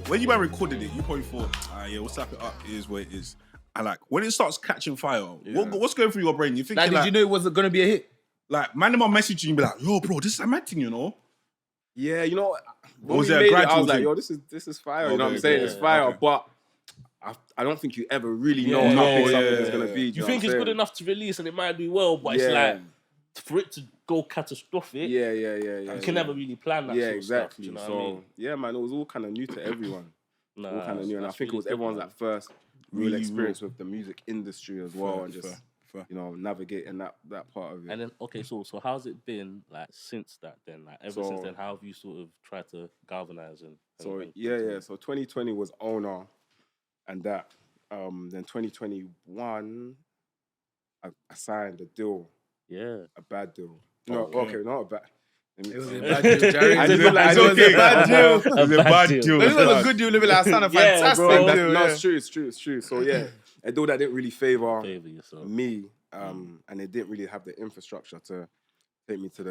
when you recorded it, you probably thought, yeah, we'll tap it up. It is what it is. And like when it starts catching fire, what's going through your brain? You think like, did you know it wasn't gonna be a hit? Like, man, them are messaging you, be like, yo, bro, this is a mad thing, you know? Yeah, you know, when was we there a made it, gradual I was like, thing? yo, this is fire. You know what I'm saying? Yeah, It's fire, okay. but I don't think you ever really know how big something is gonna be. You think it's good enough to release and it might do well, but it's like for it to go catastrophic. Yeah. You can never really plan that. Yeah, sort of exactly. Stuff, do you know so what I mean? yeah, man, it was all kind of new to everyone. All kind of new, and I think it was really everyone's good, like first real Really experience with the music industry as well, Fair, and just fair. you know navigating that part of it. And then so how's it been like since that then? Like ever since then, how have you sort of tried to galvanize and So So 2020 was owner, and that. Then 2021, I signed a deal. Yeah, a bad deal. No, okay, not a bad. It was a bad deal, Jerry. It was a bad It was a bad deal. It was a good deal. It sounded fantastic. bro. No, it's true. So yeah, a deal that didn't really favor yourself. me, and it didn't really have the infrastructure to take me to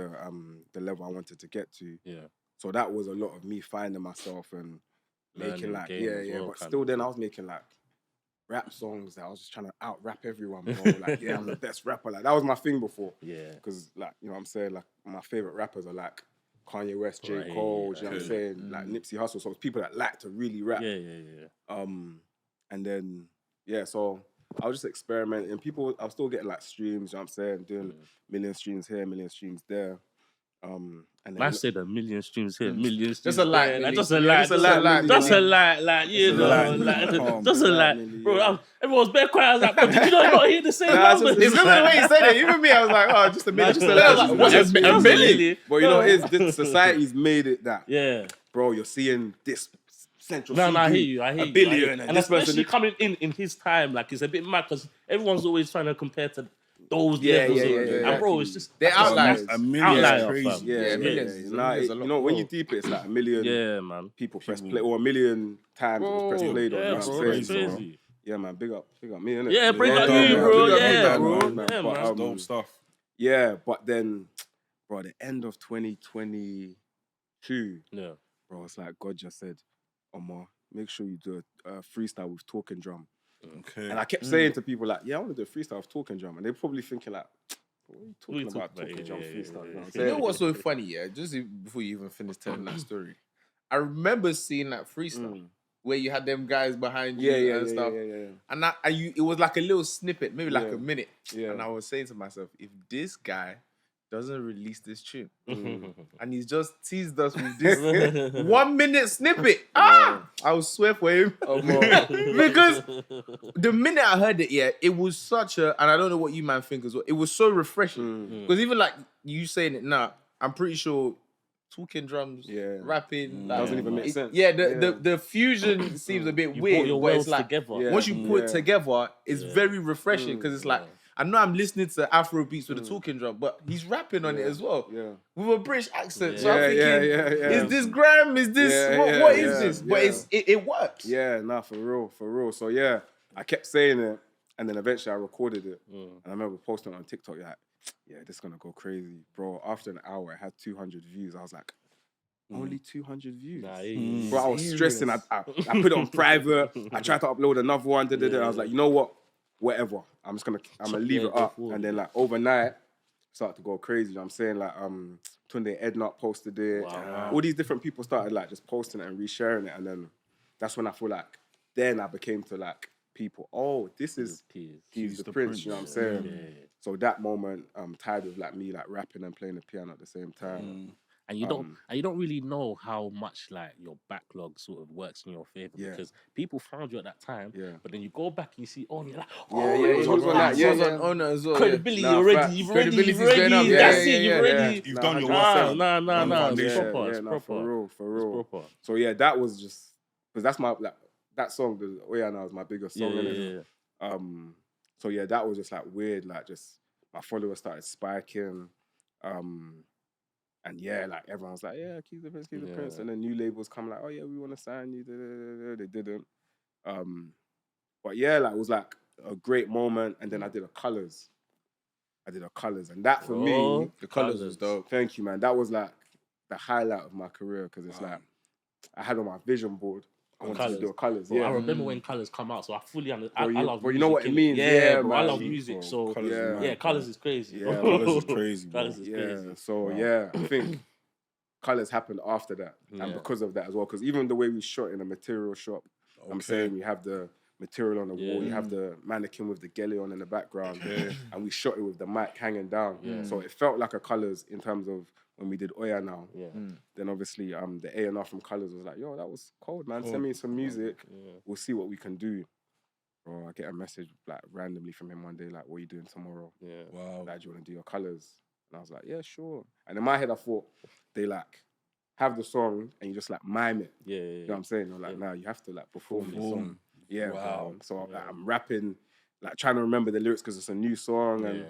the level I wanted to get to. Yeah. So that was a lot of me finding myself and making like well, but still then I was making like rap songs that I was just trying to out rap everyone, bro. Like, yeah, I'm the best rapper. Like that was my thing before. Yeah. Because like, you know what I'm saying? Like my favorite rappers are like Kanye West, J. Right, Cole, you know what I'm yeah. saying? Like Nipsey Hussle. So people that like to really rap. Yeah. And then so I was just experimenting. And I was still getting like streams, you know what I'm saying? Doing million streams here, million streams there. And then Man said 1 million streams here, million streams Just a lie, there. Like, Millie. just a lie, just a lie, just a lie, like you know, like just a lie, bro. Everyone's bare quiet. I was like, bro, did you not hear the same numbers? It's because of the way he said it. Even me, I was like, oh, just a minute, just a lie. What's a million? But you know, this society's made it that. Yeah. Bro, you're seeing this central. No, I hear you. A billion, and especially coming in his time, like it's a bit mad because everyone's always trying to compare to those levels. And bro, it's just they're outliers. A million is Outlier, crazy. fam. Yeah, millions. Nah, Millions a lot. you know, when you deep it, it's like 1 million yeah, man. people press play, or 1 million times it was press played on. Yeah, You know what bro, I'm it's saying? crazy. Yeah, man, big up me, innit? Yeah, big up done, you, man. bro. Big up, Yeah, done, bro. man. Yeah, But, man. Dope stuff. Yeah, but then, bro, the end of 2022, bro, it's like God just said, Omar, make sure you do a freestyle with talking drum. Okay. And I kept saying to people like, yeah, I want to do a freestyle with talking drum. And they're probably thinking like, what are you talking about talking drum freestyle? You know what I'm You saying? know what's so funny, yeah? Just before you even finish telling that story, I remember seeing that freestyle where you had them guys behind you and stuff. And it was like a little snippet, maybe like a minute. Yeah. And I was saying to myself, if this guy doesn't release this tune and he's just teased us with this 1 minute snippet, I will swear for him. Because the minute I heard it, it was such a, and I don't know what you man think as well, it was so refreshing. Because even like you saying it now, I'm pretty sure talking drums, rapping, like, doesn't even make sense. Yeah, the fusion seems a bit weird, your but it's worlds like together. once you put it together, it's very refreshing because it's like, I know I'm listening to Afrobeats with a talking drum, but he's rapping on it as well with a British accent. So I'm thinking, is this grime? Is this what is this? But it works. Yeah, nah, for real. So yeah, I kept saying it, and then eventually I recorded it, and I remember posting it on TikTok. Like, yeah, this is gonna go crazy, bro. After an hour, it had 200 views. I was like, only 200 views. Bro, I was stressing. I put it on private. I tried to upload another one. I was like, you know what? Whatever. I'm gonna leave it up. And then like overnight, started to go crazy. You know what I'm saying? Like Tunde Edna posted it. Wow. All these different people started like just posting it and resharing it. And then that's when I feel like then I became to like people, oh, this is Keys the Prince, you know what I'm saying? Yeah. So that moment tied with like me like rapping and playing the piano at the same time. And you don't really know how much like your backlog sort of works in your favor because people found you at that time, but then you go back and you see on you're like, he was on that, He was on Honor as well. credibility Nah, already, you've already, that's it, you've already. You've done your Nah, work. it's Yeah, proper, it's proper. For real. It's proper. So yeah, that was just because that's my like that song. The Oyana is my biggest song. Yeah. So yeah, that was just like weird. Like just my followers started spiking. And yeah, like everyone's like, yeah, Keys the Prince. And then new labels come like, oh yeah, we want to sign you. They didn't. But yeah, like it was like a great moment. And then I did a Colours. And that for me, the Colours was dope. Thank you, man. That was like the highlight of my career because it's like I had on my vision board I wanted to do Colours. Bro, Yeah, I remember when Colours come out, so I fully understand. Bro, I love bro, music. you know what it innit? means. Yeah, bro, I man. love music. So Colours is yeah, mad, Colours bro. is crazy. Yeah, Colours is crazy, bro. Colours is crazy. So Wow. I think Colours happened after that, and Yeah. because of that as well. Because even the way we shot in a material shop, I'm saying we have the material on the wall, you have the mannequin with the gelly on in the background, and we shot it with the mic hanging down. So it felt like a Colours in terms of when we did Oya Now. Then obviously the A&R from Colours was like, yo, that was cold, man. Send me some music. We'll see what we can do. Bro, I get a message like randomly from him one day, like, what are you doing tomorrow? Wow. Like, do you want to do your Colours? And I was like, yeah, sure. And in my head, I thought they like have the song and you just like mime it. You know what I'm saying? I'm like, nah, you have to like perform the song. Yeah, wow. bro. So I'm rapping, like trying to remember the lyrics because it's a new song and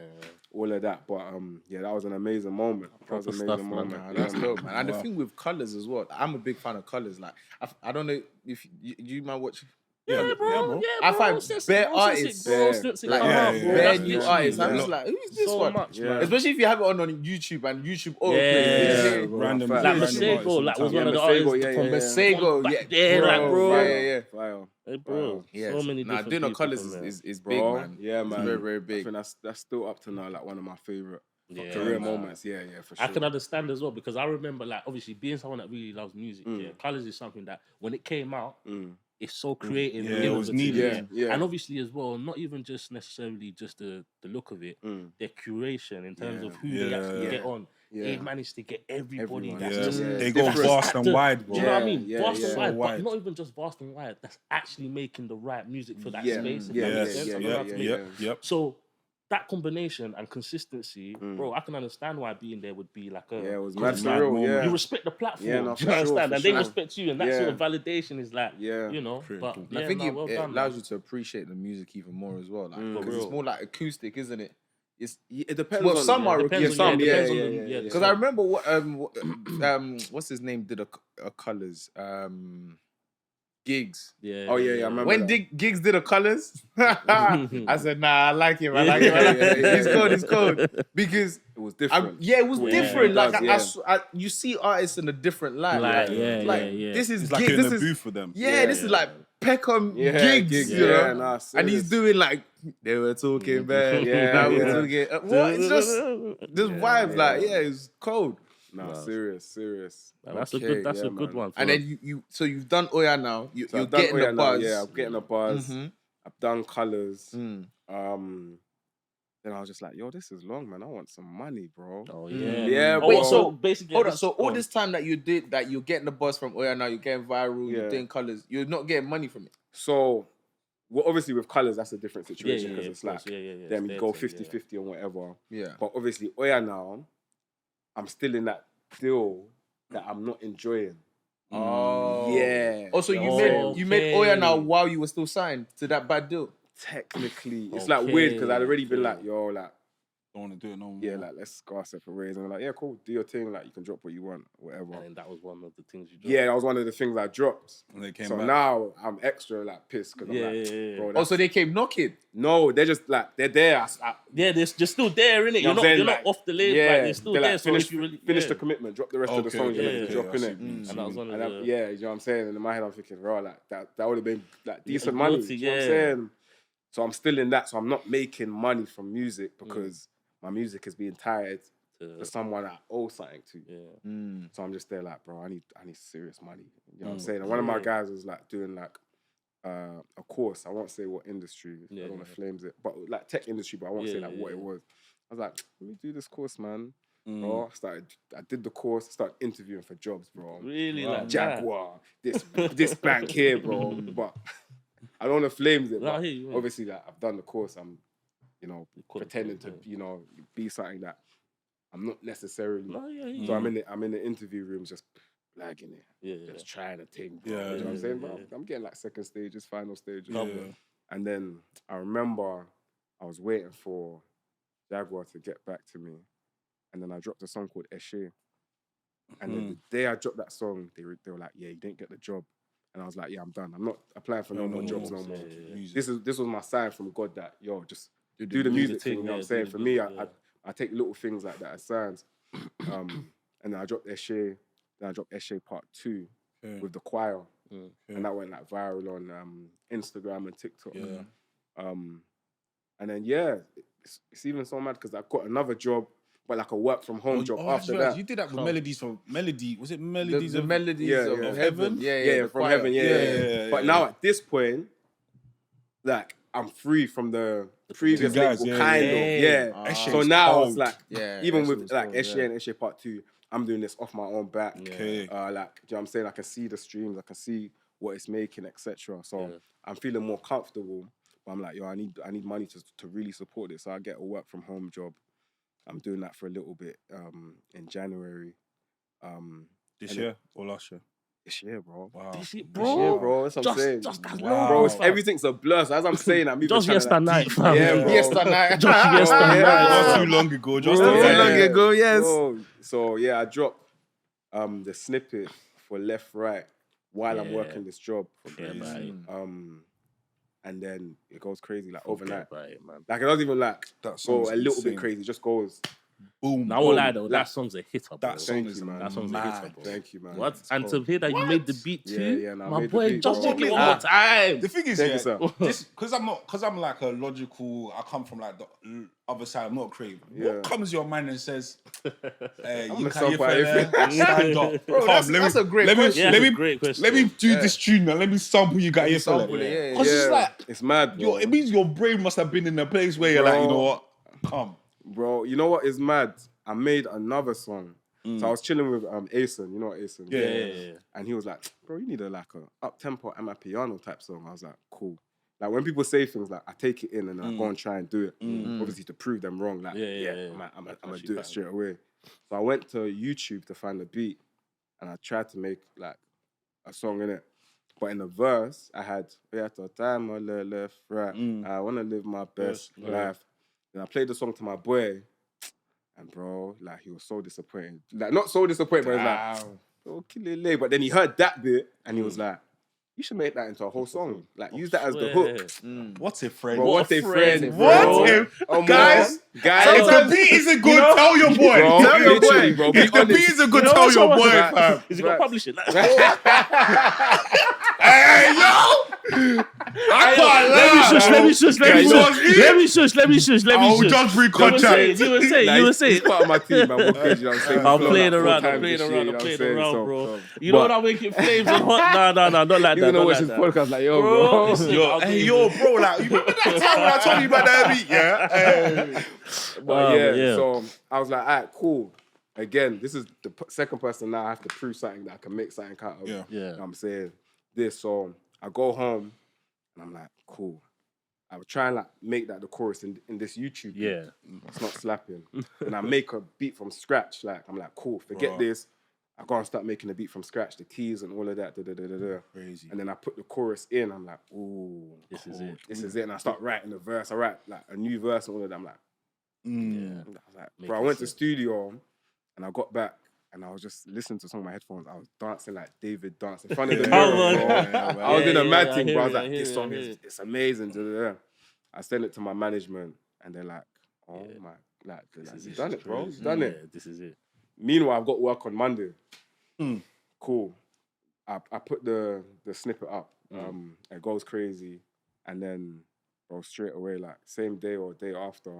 all of that. But yeah, that was an amazing moment. That was an amazing moment. Nah, that's dope, man. And the thing with Colours as well, I'm a big fan of Colours. Like, I don't know if you might watch. Yeah, bro. I find bare artists, like bare new artists. I'm just like, who's this one? Much, man. Especially if you have it on YouTube and YouTube Yeah, random. Like Masego, like was one of the artists from Masego. Yeah, like bro. Yeah. Hey, bro. So many different doing the people Colours from is big, Bro, man. yeah, man. It's very, very big. I think that's still up to now, like one of my favorite career moments. Yeah, for sure. I can understand as well because I remember, like, obviously being someone that really loves music. Colours is something that when it came out, it's so creative. Yeah, it was needed. Yeah. And obviously as well, not even just necessarily just the look of it, their curation in terms of who they actually get on. They managed to get everybody that's just they go vast and wide, bro. Do you know what I mean? Vast and So wide, but not even just vast and wide. That's actually making the right music for that space. Yep. So that combination and consistency, bro, I can understand why being there would be like a it was mad surreal. You respect the platform, Yeah, no, do you understand? And they sure. respect you, and that sort of validation is like, you know. But I think it done, allows you to appreciate the music even more as well. Like, because it's more like acoustic, isn't it? It depends. Well, on, some are depends some, on, yeah. Because I remember what what's his name did a Colours Gigs. I remember when that. Gigs did a Colours, I said, nah, I like him. He's cold. Because it was different. It was different. Does, like you see artists in a different light. This is it's like Gigs. you're in This the is booth for them. this is like Peckham Gigs, you know. Nah, and he's doing like they were talking bad. Now we're talking. What? It's just vibes. Like it's cold. Nah, serious. That's a good one. And then so you've done Oya now. You're getting Oya the buzz. Now, I'm getting the buzz. I've done Colours. Then I was just like, yo, this is long, man. I want some money, bro. Oh yeah. Yeah, bro. Wait, so basically, hold on. So all this time that you did that, you're getting the buzz from Oya Now. You're getting viral. You're doing Colours. You're not getting money from it. So, well, obviously with Colours, that's a different situation because it's like, then we go 50-50 or whatever. Yeah. But obviously, Oya Now, I'm still in that deal that I'm not enjoying. Oh. Yeah. Also, you made Oya Now while you were still signed to that bad deal. Technically, it's like weird because I'd already been like, yo, like, don't want to do it no more. Yeah, like let's go our separate ways. And I'm like, yeah, cool, do your thing. Like you can drop what you want, whatever. And that was one of the things you dropped. Yeah, that was one of the things I dropped. And they came so back. now I'm extra like pissed because I'm like, bro. So they came knocking. No, they're just like they're there. They're just still there, innit? You know You're not off the label. Yeah, like, they're still there. Like, So if you really finish the commitment, drop the rest of the songs you're meant to drop in it. And that was one of the yeah, you know what I'm saying. And in my head, I'm thinking, bro, like that would have been like decent money. You know what I'm saying? So I'm still in that. So I'm not making money from music because my music is being tied to someone I owe something to. Yeah. So I'm just there like, bro, I need serious money. You know what I'm saying? And one of my guys was like doing like a course. I won't say what industry. I don't want to flames it, but like tech industry. But I won't say like what it was. I was like, let me do this course, man. Bro, I did the course, started interviewing for jobs, bro. Really, like Jaguar, this bank here, bro. But I don't want to flames it. But obviously, like I've done the course. I'm, pretending to, be something that I'm not necessarily. So I'm in the interview rooms just lagging it, just trying to think. You know what I'm saying? But I'm getting like second stages, final stages. And then I remember I was waiting for Jaguar to get back to me, and then I dropped a song called Eshe. And then the day I dropped that song, they were like, "Yeah, you didn't get the job." And I was like, "Yeah, I'm done. I'm not applying for no more jobs no more." This was my sign from God that do the music thing. You know what I'm saying? For me, I take little things like that as signs. And then I dropped Eshe. Then I dropped Eshe Part 2 with the choir. and that went like viral on Instagram and TikTok. And then it's even so mad because I got another job, but like a work from home job after that. You did that with Melodies from Melody. Was it Melodies? The Melodies of Heaven. Yeah, from Heaven. Yeah. But now at this point, like I'm free from the previous guys, label, kind of. So now it's like, even with like Eshe and Eshe Part 2, I'm doing this off my own back. Like, do you know what I'm saying? I can see the streams, I can see what it's making, etc. So I'm feeling more comfortable. But I'm like, yo, I need money to really support this. So I get a work from home job. I'm doing that for a little bit in January. This year or last year? This year, bro. Wow. This year, This year, bro. That's what I'm saying. Just as Bro, everything's a blur. So as I'm saying, I'm even just trying to, yesterday night, fam. Yeah, bro. Yesterday night. Just yesterday Not night. too long ago. Bro, Just too yeah. long ago, yes. Bro. So yeah, I dropped the snippet for Left Right while I'm working this job. Forget about it. And then it goes crazy like overnight. Forget about it, man. Like it doesn't even like That go song's a little insane. bit crazy. It just goes Boom. Now I won't lie though, that song's a hitter, bro. That song Thank is you, man. That song's a hitter, bro. Thank you, man. What? It's And to cold. hear that you made the beat too, Yeah, no, I my made the boy, beat, just bro. check it one more time. The thing is, Thank you, sir. because I'm like a logical. I come from like the other side. I'm not creative. Yeah. What comes to your mind and says, "Hey, you a can't song by stand up." Bro, that's a great question. Yeah, Let that's me a great question. Let me do this tune now. Let me sample you got here for Sample it, yeah. Because it's like it's mad, bro. it means your brain must have been in a place where you're like, you know what? Come. Bro, you know what is mad? I made another song. So I was chilling with Asen, you know what Asen? Yeah. And he was like, bro, you need a up-tempo Amapiano type song. I was like, cool. Like when people say things like, I take it in and I go and try and do it. Obviously to prove them wrong. Like, I'm gonna do it straight away. So I went to YouTube to find the beat and I tried to make like a song in it. But in the verse, I had, we have to time on the left, right. I wanna live my best life. Then I played the song to my boy. And bro, like he was so disappointed. Like not so disappointed, but he was like, oh, kill it late. But then he heard that bit and he was like, you should make that into a whole song. Like use that as the hook. What's a friend? Bro, what a friend. What if, guys? If the beat isn't good, tell your boy. Bro, Tell your boy. literally, bro, be If the honest. beat isn't good, You know tell what your someone boy, said? fam. Is he gonna publish it? Hey, yo! I can't lie. Let me shush. I will just bring contract. You were saying. He's part of my team, man. What crazy, you know what I'm saying? I'm We flow playing like around, 4 I'm times playing this around, year, I'm you playing know what I'm around, saying? bro. So, You know what I'm making flames and hot? No, don't like that. Even though Don't it's like his that. podcast, like, yo, Bro, bro. listen, Yo, I'll hey, give yo, you- bro, like, you remember that time when I told you about that beat, yeah? Hey. But yeah. so I was like, all right, cool. Again, this is the second person now I have to prove something that I can make something out of. Yeah. You know what I'm saying this. So I go home and I'm like, cool. I would try and like make that the chorus in this YouTube beat. Yeah. It's not slapping. And I make a beat from scratch. Like, I'm like, cool, forget Bro. this. I go and start making a beat from scratch, the keys and all of that. Crazy. And then I put the chorus in. I'm like, ooh, This is it. This is it. And I start writing the verse. I write like a new verse and all of that. I'm like, Mm. I was like, Make bro, I it went to sense. studio and I got back and I was just listening to some of my headphones. I was dancing like David dancing in front of the Come mirror, on. bro. I was in a mad I thing, hear bro. I was it, like, I hear this it, song I hear is it. it's amazing. I sent it to my management and they're like, oh my, like, you've done it, bro. You've done it. Yeah, this is it. Meanwhile, I've got work on Monday. Mm. Cool. I put the snippet up. It goes crazy. And then, bro, straight away, like, same day or day after,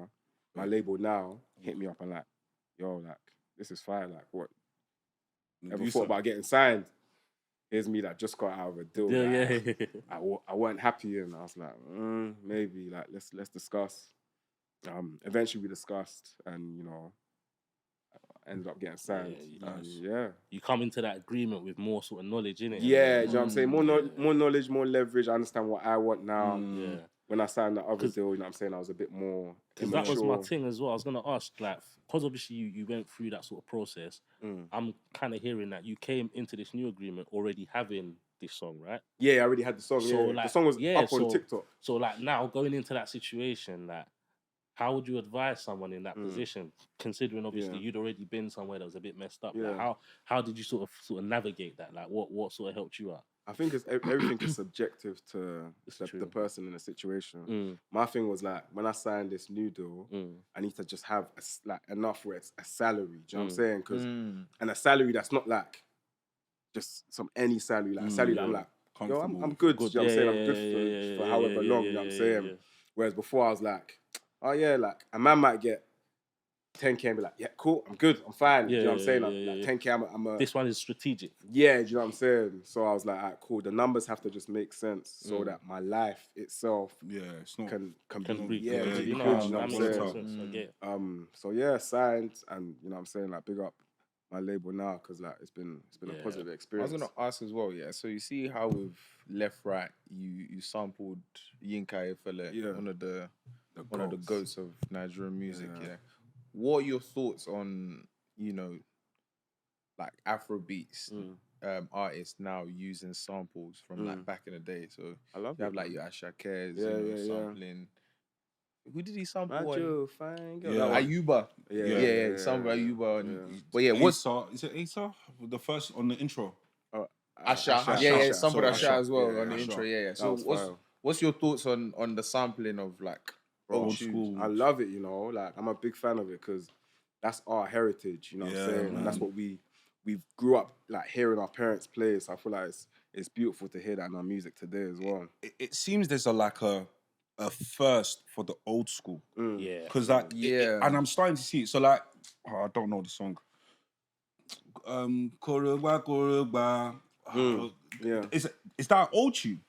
my label now hit me up and like, yo, like, this is fire. Like, what? Ever thought about getting signed? Here's me that just got out of a deal. Yeah. I weren't happy and I was like, maybe, like, let's discuss. Eventually we discussed and, you know, ended up getting signed. You come into that agreement with more sort of knowledge in it. Yeah, you know what I'm saying? More knowledge, more leverage. I understand what I want now. Yeah. When I signed the other deal, you know what I'm saying, I was a bit more Because that was my thing as well. I was going to ask, like, because obviously you went through that sort of process, I'm kind of hearing that you came into this new agreement already having this song, right? Yeah, I already had the song. So, Yeah. like, The song was up on TikTok. So, like, now going into that situation, like, how would you advise someone in that position, considering obviously you'd already been somewhere that was a bit messed up? Yeah. Like, how did you sort of navigate that? Like, what sort of helped you out? I think it's everything is subjective to the person in the situation. My thing was like, when I signed this new deal, I need to just have like enough where it's a salary. Do you know what I'm saying? And a salary that's not like just any salary, like a salary that I'm like, yo, comfortable. I'm good. Good. You know what I'm saying? I'm Yeah, good yeah, for yeah, however yeah, long. yeah, You know what I'm yeah, saying? yeah. Whereas before I was like, oh yeah, like a man might get 10K and be like, yeah, cool, I'm good, I'm fine. Yeah, Do you know what I'm saying? yeah, Like, yeah, like yeah. 10K, I'm a This one is strategic. yeah. Do you know what I'm saying? So I was like, all right, cool. The numbers have to just make sense so that my life itself Yeah, it's not. can Can be breathe. yeah, yeah, can be you good. can't You know that what I'm makes saying? sense. I get it. So yeah, signed, and you know what I'm saying, like big up my label now because like it's been a positive I was experience. gonna ask as well, yeah. So you see how with Left Right you sampled Yinka Efele, Yeah. one of the goats. goats of Nigerian music, Yeah. yeah. What are your thoughts on, you know, like Afrobeats artists now using samples from like back in the day? So I love you have it, like man. your Ashakes, Yeah, you know, yeah, yeah. sampling. Who did he sample on? Majo, fine girl. Yeah. That one. Ayuba. Yeah, Yeah, sample Ayuba. yeah. But yeah, what's Asa? Is it Asa? The first on the intro. Oh, Asha? Yeah, sampled Sorry, Asha Asha. as well Yeah, on the Asha. intro. Yeah. That So was fire. what's your thoughts on the sampling of like Old tunes? school. I love it, you know. Like I'm a big fan of it because that's our heritage. You know what Yeah, I'm saying? man. And that's what we grew up like hearing our parents play. So I feel like it's beautiful to hear that in our music today as well. It seems there's a first for the old school. Yeah. Because like and I'm starting to see it. So like I don't know the song. Korogba. Yeah. Is that an old tune?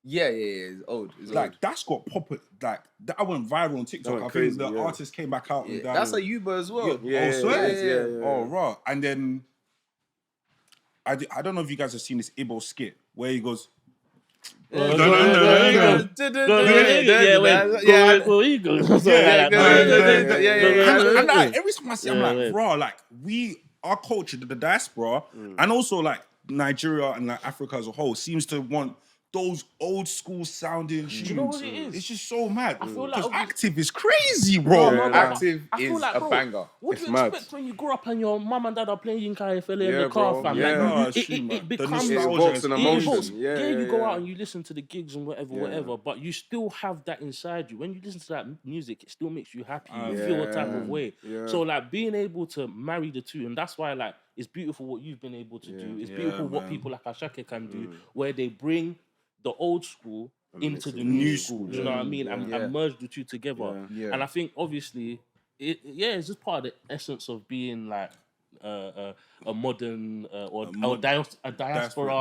Yeah. It's old. It's Like old. that's got pop. Like that went viral on TikTok. went I crazy, think the yeah. artist came back out and done. That's Ayuba as well. Yeah, swear. yeah. Oh right. And then I don't know if you guys have seen this Ibo skit where he goes. Yeah, And like, every time I see, I'm like, bro, like our culture, the diaspora, and also like Nigeria and like Africa as a whole, seems to want those old school sounding tunes. Do you know what it is? It's just so mad. I feel like Because obviously- Active is crazy, bro. No, Yeah. Active I feel is like, a bro, banger. What do It's you mad. expect when you grow up and your mum and dad are playing Yinka Efele in Yeah, the car, bro. fam? Yeah. Like, No, it's true, it man. The becomes It nostalgia evokes is an crazy. emotion. You go Yeah. out and you listen to the gigs and whatever, but you still have that inside you. When you listen to that music, it still makes you happy. You feel a type of way. Yeah. So like being able to marry the two, and that's why like it's beautiful what you've been able to do. It's beautiful what man. people like Ashake can do, where they bring the old school into the it new new school. school, Do you know what I mean? And merge the two together. Yeah. And I think obviously, it's just part of the essence of being like a modern or a diaspora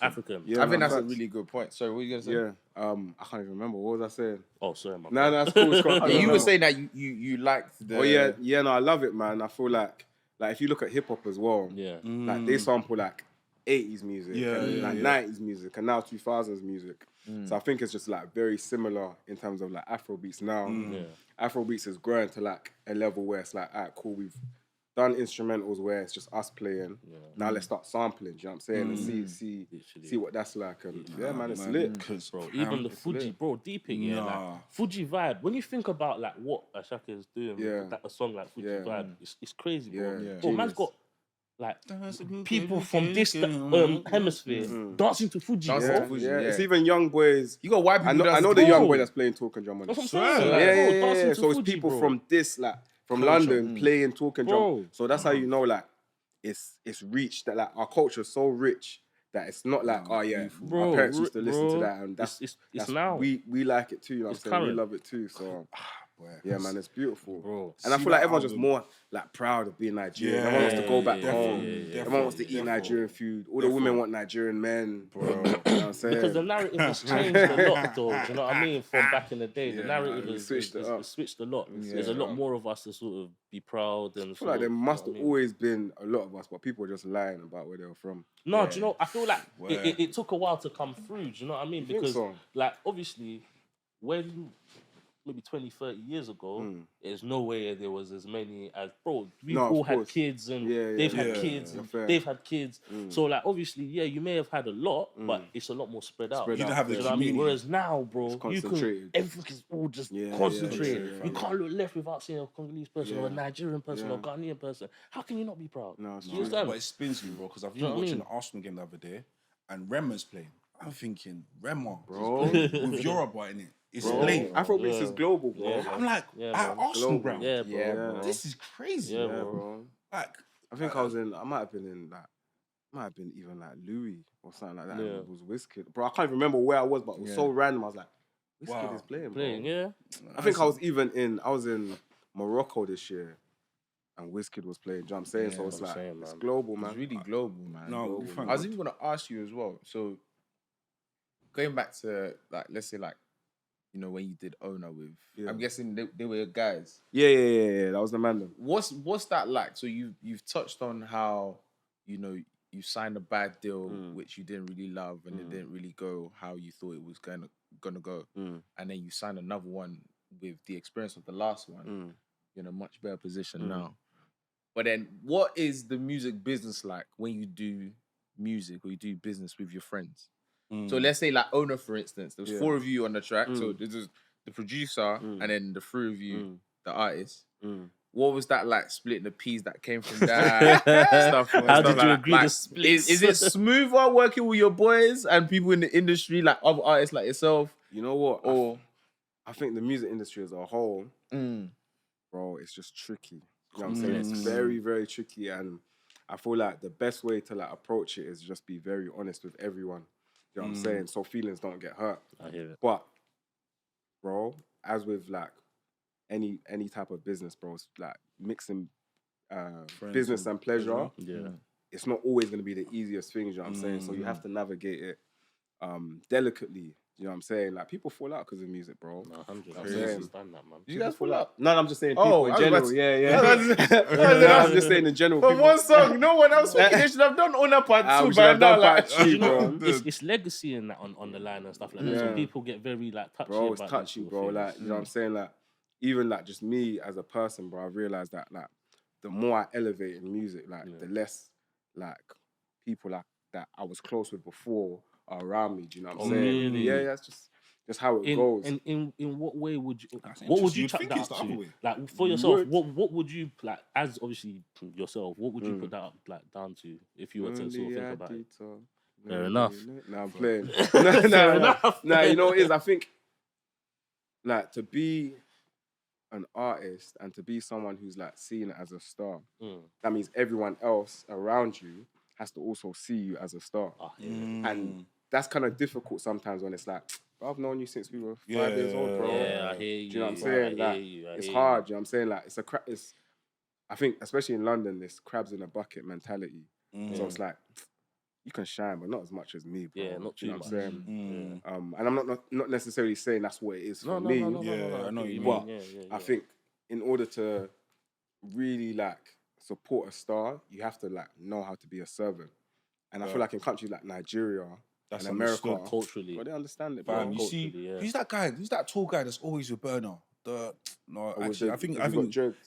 African. Yeah, I think man, that's a facts. really good point. Sorry, what were you gonna say? Yeah. I can't even remember. What was I saying? Oh, sorry, my No, bad. it's cool. It's cool. I Yeah, don't you know. were saying that you liked the. Oh yeah. No, I love it, man. I feel like if you look at hip hop as well, Yeah. like they sample like 80s music, and like 90s music, and now 2000s music. So I think it's just like very similar in terms of like Afrobeats now. Afrobeats is growing to like a level where it's like, alright, cool, we've done instrumentals where it's just us playing. Now let's start sampling. Do you know what I'm saying? And see what that's like. And yeah, man, it's lit. Because Bro, even the Fuji, bro, deep in like Fuji vibe. When you think about like what Ashake is doing with a song like Fuji vibe, it's crazy, bro. Yeah. Bro, man's got like people from this hemisphere dancing to Fuji, Dancing bro. to Fuji. Yeah, Yeah. it's even young boys. You got white people. I know dancing the to young Fuji. boy that's playing talking drum on That's it. what I'm saying. Like, Yeah, bro, yeah, dancing yeah. to So it's Fuji, people bro. from this, like from London, playing talking Bro. drum. So that's how you know, like, it's reached that like our culture is so rich that it's not like, oh yeah, Bro, our parents used to listen to bro, that, and that's it's now. we like it too. You know what I'm It's saying? We current. love it too. So yeah, man, it's beautiful, Bro. And I See feel like that everyone's just album? more like proud of being Nigerian. Yeah, Everyone wants to go back yeah, home. yeah, Everyone wants to eat Nigerian food. All the women want Nigerian men, bro. You know what I'm saying? Because the narrative has changed a lot, though. Do you know what I mean? From back in the day, the narrative man, has switched it up. switched a lot. There's a lot more of us to sort of be proud and. I feel like there must have always been a lot of us, but people were just lying about where they were from. No, do you know? I feel like it took a while to come through. Do you know what I mean? think Because, so? like, obviously, when maybe 20, 30 years ago, there's no way there was as many as, bro, we've No, of all had course. kids and Yeah, they've yeah, had yeah, kids yeah, and fair. they've had kids. So, like, obviously, yeah, you may have had a lot, but it's a lot more spread out. Spread You out, don't have Do the you know what I mean? community. Whereas now, bro, you can, concentrated. everything's all just Yeah, concentrated. yeah, You can't look left without seeing a Congolese person or a Nigerian person or a Ghanaian person. How can you not be proud? No, it's You true. understand? But it spins me, bro, because I've You know been what I watching mean? the Arsenal game the other day, and Rema's playing. I'm thinking, Rema, Bro. with Yoruba in it. It's playing. Afrobeats is global, bro. Yeah, I'm like, Yeah, at man. Arsenal ground. Yeah, bro. Yeah, bro. This is crazy. Yeah, Yeah, bro. bro. Like, I think I might have been in like might have been even like Louis or something like that. Yeah. It was Wizkid. Bro, I can't even remember where I was, but it was so random. I was like, Wizkid is playing, bro. Yeah. I think I was in Morocco this year and Wizkid was playing. Do you know what I'm saying? So it's like, it's global, man. It's really global, man. No, Global, we thank I was God. even gonna ask you as well. So going back to like, let's say like, you know, when you did Owner with, I'm guessing they were your guys. Yeah. That was the man. Then. What's that like? So you've touched on how, you know, you signed a bad deal which you didn't really love and it didn't really go how you thought it was gonna go, and then you signed another one with the experience of the last one. You're in a much better position now. But then, what is the music business like when you do music or you do business with your friends? So let's say like Owner, for instance, there was 4 of you on the track. So this is the producer and then the 3 of you, the artists. What was that like, splitting the peas that came from that stuff? How did you agree to split? Is it smoother working with your boys and people in the industry, like other artists like yourself? You know what? Or I think the music industry as a whole, bro, it's just tricky. You know what I'm saying? It's very, very tricky, and I feel like the best way to like approach it is just be very honest with everyone. You know what I'm saying? So feelings don't get hurt. I hear it. But, bro, as with like any type of business, bro, it's like mixing business and pleasure. Yeah. It's not always going to be the easiest thing. You know what I'm saying? So you have to navigate it delicately. You know what I'm saying? Like, people fall out because of music, bro. No, 100. I I understand, understand that, man. you guys fall out? No, I'm just saying people in I was general. about to- Yeah. I'm just saying in general. For people- one song, no one else fucking they should have done Owner Part 2 we should by have now. done Like, part 2, You know, bro. it's legacy in that on the line and stuff like that. So people get very like touchy. Bro, it's about touchy, these bro. sort of Like, things. you know what I'm saying? Like, even like just me as a person, bro, I realized that like the more I elevate in music, like the less like people like that I was close with before are around me. Do you know what I'm saying? really? Yeah, it's just how it goes. And in what way would you? That's What would interesting. you You'd chuck think that it's up the other to? way. Like for yourself, what would you like as obviously yourself? What would you put that up, like down to if you were to sort of think about it? Fair enough. Nah, I'm playing. Fair enough. Nah, you know what it is? I think like to be an artist and to be someone who's like seen as a star, that means everyone else around you has to also see you as a star. And that's kind of difficult sometimes when it's like, bro, I've known you since we were 5 years old, bro. Yeah, I hear you. Do you know what I'm saying? Like, it's hard. Do you know what I'm saying? Like, it's I think, especially in London, this crabs in a bucket mentality. So it's like, you can shine, but not as much as me, bro. Yeah, not Do you too know what much. I'm saying? And I'm not necessarily saying that's what it is for me. No, I know you But mean. I think in order to really like support a star, you have to like know how to be a servant. And I feel like in countries like Nigeria and America, understood culturally, well, they understand it, bro. Fam, you see, who's that guy? Who's that tall guy that's always with Burner? Actually, I think,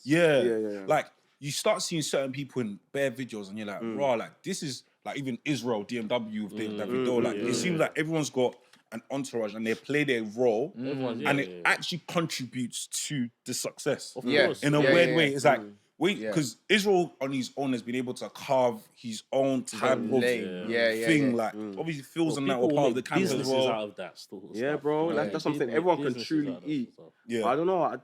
yeah. Like, you start seeing certain people in bare videos, and you're like, raw, like this is like even Israel, DMW with Davido. Like, it seems like everyone's got an entourage and they play their role, and it actually contributes to the success. Of course. In a weird way, it's like. Because Israel on his own has been able to carve his own type of thing. Like, obviously, feels and that were part of the camp as businesses well. out of that sort of Yeah, stuff. bro. That's what I'm saying. Everyone can truly eat. Yeah. I don't know.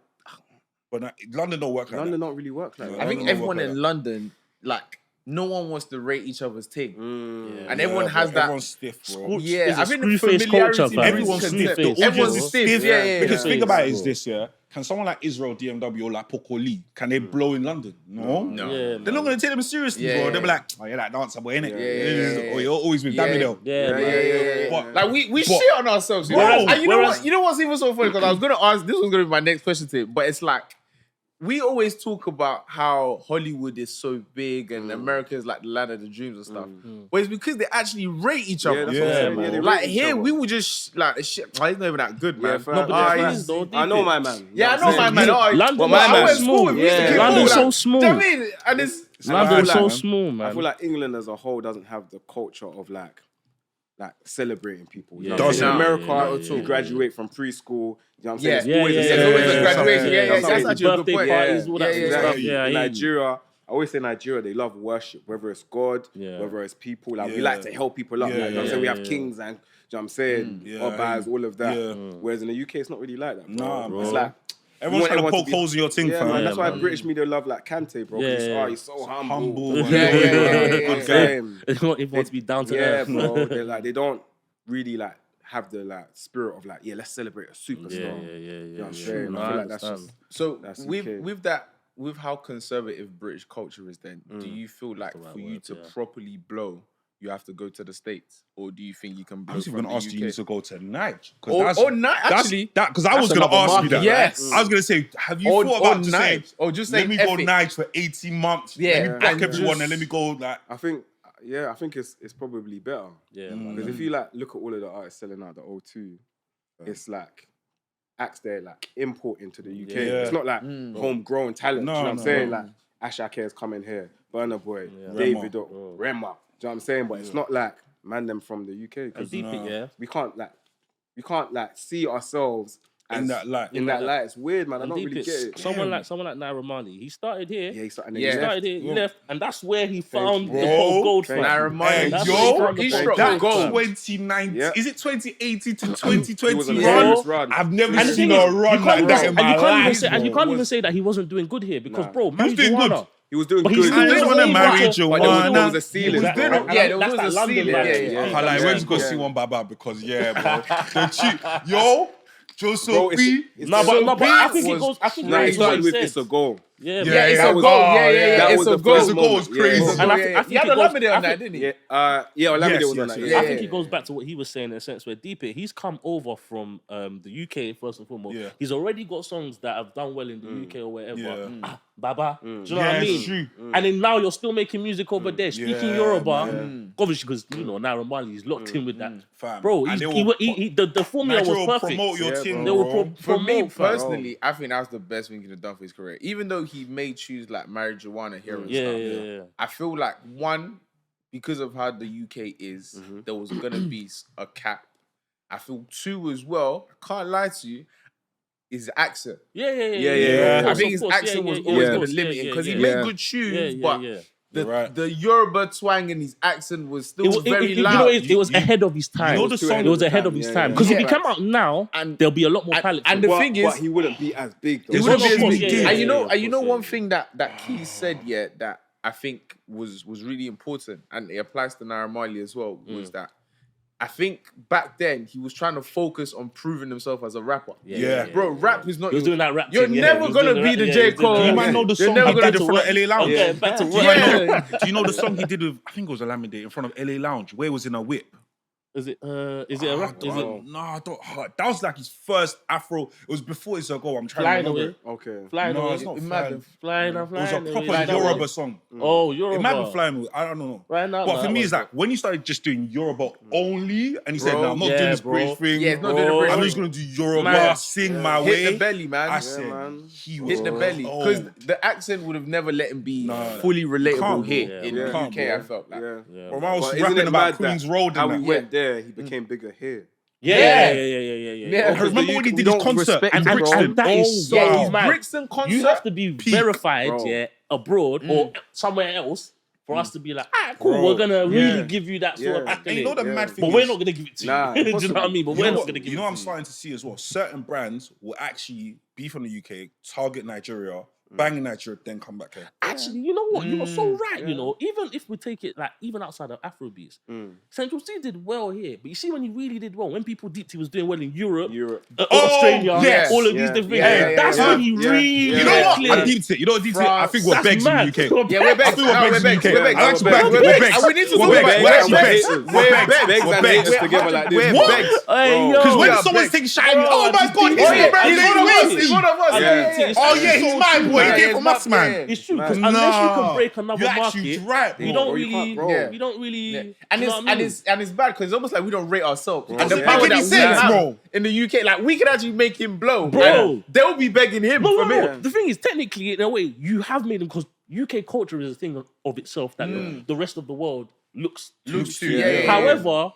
But London don't work like London that. don't really work like that. I think London everyone work like in that. London, like, no one wants to rate each other's thing. And Yeah, everyone has bro, that. everyone's stiff, bro. Yeah, It's a I think the screw-face familiarity culture, fam. breeds Everyone's contempt. stiff. The audience Everyone's is stiff. Yeah. Because think about it, bro. is this, yeah? Can someone like Israel, DMW, or like Poco Lee, can they blow in London? No. Yeah, They're not going to take them seriously, bro. They'll be like, oh, you're that dancer boy, innit? Yeah. Or you're always with Davido. Yeah. But, Like we shit on ourselves, you know. Bro, And you know what? You know what's even so funny? Because I was gonna ask. This was gonna be my next question to you, but it's like we always talk about how Hollywood is so big and America is like the land of the dreams and stuff. But it's because they actually rate each other. that's what I'm saying. man. They Like rate each here, other. we would just like shit. He's not even that good, man. fam. No, but Ah, the thing he's- is, though, I know my man. Yeah, I You know what my I'm man. saying? Oh, London my I man. went to school with. We used to Yeah. keep London's cool, so like, small. Do you know what I mean? And it's London's so man. small, man. I feel like England as a whole doesn't have the culture of like celebrating people. You know Yeah. what I'm saying? In No, America, not at all. you graduate from preschool. You know what I'm saying? Yeah. It's always a There's always a celebration. graduation. Yeah, Something- that's actually a good birthday point. parties, all that sort of Exactly. stuff. Yeah, I In hear you. Nigeria, I always say Nigeria, they love worship, whether it's God, whether it's people. Like we like to help people up. Yeah, Like, you know what I'm yeah, saying? We have yeah. kings and, you know what I'm saying? Yeah, Obas, all of that. yeah. Whereas in the UK, it's not really like that, bro. Nah, It's bro. like, Everyone's trying to everyone poke be- holes in your thing, Yeah, fam. man. That's why man. British media love like Kante, bro. 'Cause Yeah. he's so humble. Humble. Yeah. Good guy. Same. They want everyone to be down to Yeah, earth. bro. They don't really like have the like spirit of like, let's celebrate a superstar. Yeah. You know what I'm yeah. saying? No, I feel I like that's understand. just So That's with UK. with how conservative British culture is, then do you feel like right for you word, to yeah. properly blow, you have to go to the States, or do you think you can I blow was from even the going to ask UK? you to go to Nige. Or Nige, actually. Because I was going to another ask you that. market. Yes. I was going to say, have you Or thought about just Nige, saying, or just let saying me go F it. Nige for 18 months. Yeah, Let me block and everyone just- and let me go like. I think it's probably better. Yeah, Because if you like look at all of the artists selling out the O2, it's like acts they're like importing to the UK. Yeah. It's not like homegrown talent. No, you know what I'm no, saying? no. Like Ashake's coming here, Burna Boy, Rema. David, Rema. Do you know what I'm saying? But it's not like man them from the UK. And 'Cause deep it, yeah. we can't like see ourselves In as- that light. In that light, it's weird, man. I And don't deep really it. get it. Someone like Naira Marley, he started here. Yeah, he's starting. Yeah. He started here, he left, and that's where he found the Bro. pot of gold Thank from. you. Naira Marley, Hey, That's yo, where he found the he pot of struck That gold. fam. 2019, Yeah. is it 2018 to He was 2020 on a run? serious run. I've never And the seen thing a is, run you can't like even that say, in and my you can't even life. say, and you bro. can't even say that he wasn't doing good here because, Nah. bro, He was married doing good. Joanna. He was doing But good. he's still I just able want to to- marry But there Joanna. was a ceiling. was bro. doing it. And Yeah, there that's was that a London ceiling. vibe. Yeah, yeah. I like, Yeah. where's you go Yeah. see one Baba because bro. The cheap, yo, Joseph Bro, B. No, but I think it was- goes. I think Nah, it he goes what started he with said. It's a Goal. Yeah, Yeah, Yeah, it's that a was- goal. oh, Yeah, yeah, that it's was a the goal. first It's a goal, moment. it's crazy. Yeah. And I think Yeah, it the goes- Olamide I on that, think- didn't he? Olamide Yes, was on yes, that. yes. Yeah, I yeah, think yeah. it goes back to what he was saying in a sense where Deep It, he's come over from the UK first and foremost. Yeah. He's already got songs that have done well in the UK or wherever. Yeah. Baba, do you know what Yeah, I mean? it's true. And then now you're still making music over there, speaking Yeah, Yoruba. man. Obviously, because you know Naira Marley is locked in with that. Fam. Bro, And he's, they will the formula Nigeria was will perfect. promote your Yeah, team, bro. They will bro. For me promote, fam. personally, I think that was the best thing he could have done for his career. Even though he made tunes like Married Joanna here and Yeah, stuff, yeah. I feel like one, because of how the UK is, there was gonna be a cap. I feel two as well. I can't lie to you. His accent. Yeah. Yeah. Of I course, think of his course. accent Yeah, was yeah, always yeah, gonna yeah, limit him yeah, because he yeah. made Yeah. good tunes, Yeah, but yeah. You're right. the Yoruba twang in his accent was still very you know, loud. it was ahead of his time. know the song- It was ahead of his time. Because if he came out now, And- there'll be a lot more palette. and to the it. thing is- But he wouldn't be as big. Though. He It wouldn't would be be as as big, big. yeah, And you know, of and you know course, one yeah. thing that Keys said, that I think was really important, and it applies to Naira Marley as well, was that I think back then he was trying to focus on proving himself as a rapper. Yeah. Bro, rap is not. He was doing that rap You're thing, yeah. never He was gonna doing be the the rap- J yeah, he was doing Cole. the You rap. might know the You're song never he gonna did in front of LA Lounge. Okay, back to Yeah. work. Do you know the song he did with, I think it was Olamide in front of LA Lounge, where it was in a whip? Is it a rap? Is it No, I don't. That was like his first Afro. It was before It's a Go. I'm trying Flying to remember. Away? Okay. Flying No, away. it's not Imagine. flying. Flying, It was a flying proper away. Yoruba song. Oh, Yoruba. It might be Flying Away. I don't know. Right now, But no, for that me, it's was- like when you started just doing Yoruba only, and he said, Bro, "No, I'm not yeah, doing this bro. British thing. Yeah, it's not doing the British I'm thing. just gonna do Yoruba, Man. sing my Hit way." the belly, man. I said, man. he was Hit the belly because oh. the accent would have never let him be Nah. fully relatable Can't, here bro. in Yeah. the Can't, UK. I bro. felt like. Yeah. Yeah. Bro, I was But isn't rapping it about mad Queen's that Road how and he that. went there, he became bigger here. Yeah. Yeah. I remember when he did his concert in And Brixton. that is so Yeah, his mad. Brixton concert. You have to be verified, bro. abroad or somewhere else for us to be like, cool, Bro, we're gonna really yeah. give you that sort of Yeah. And accolade. you know the Yeah. mad thing But is, we're not gonna give it to Nah, you. Do you know what I mean? But you we're know not what- gonna give you it know what I'm to you. starting to see as well. Certain brands will actually be from the UK, target Nigeria, bang in Nigeria, then come back here. Actually, you know what? You're so right. You know, even if we take it like even outside of Afrobeats, Central C did well here. But you see, when he really did well, when people deeped, he was doing well in Europe, Australia, yes. all of Yeah. these different Yeah, things. yeah, That's yeah. when he Yeah. really You You know know got what? clear. I deeped it. You know what deeped it? I think we're That's begs in mad. the UK. Yeah, we're back. I think we're begs in the UK. We're back. I actually We're back. back. We're begs. And we need to We're talk begs. about We're it. actually We're begs. begs. We're begs. Begs We're and begs. haters together like this. We're bro. begs. Hey, yo. Because when Yeah, someone's begs. taking shine, oh my God, he's Oh the yeah, brand he's new one of us. Weezy. He's one of us. I Yeah. think it's Oh so yeah, he's true, my boy. man. He came from us, man. It's true because Man. unless you can Nah. break another You're market, actually right, you bro. don't Bro, you really, can't, bro. Yeah. you don't really, Yeah. you And know it's what I mean? and it's bad because it's almost like we don't rate ourselves and the doesn't power make that any we sense, have bro. in the UK. Like we could actually make him blow, Bro. and they'll be begging him No, for no, me. no. The thing is, technically, in a way, you have made them because UK culture is a thing of itself that the rest of the world looks to. to, yeah. However,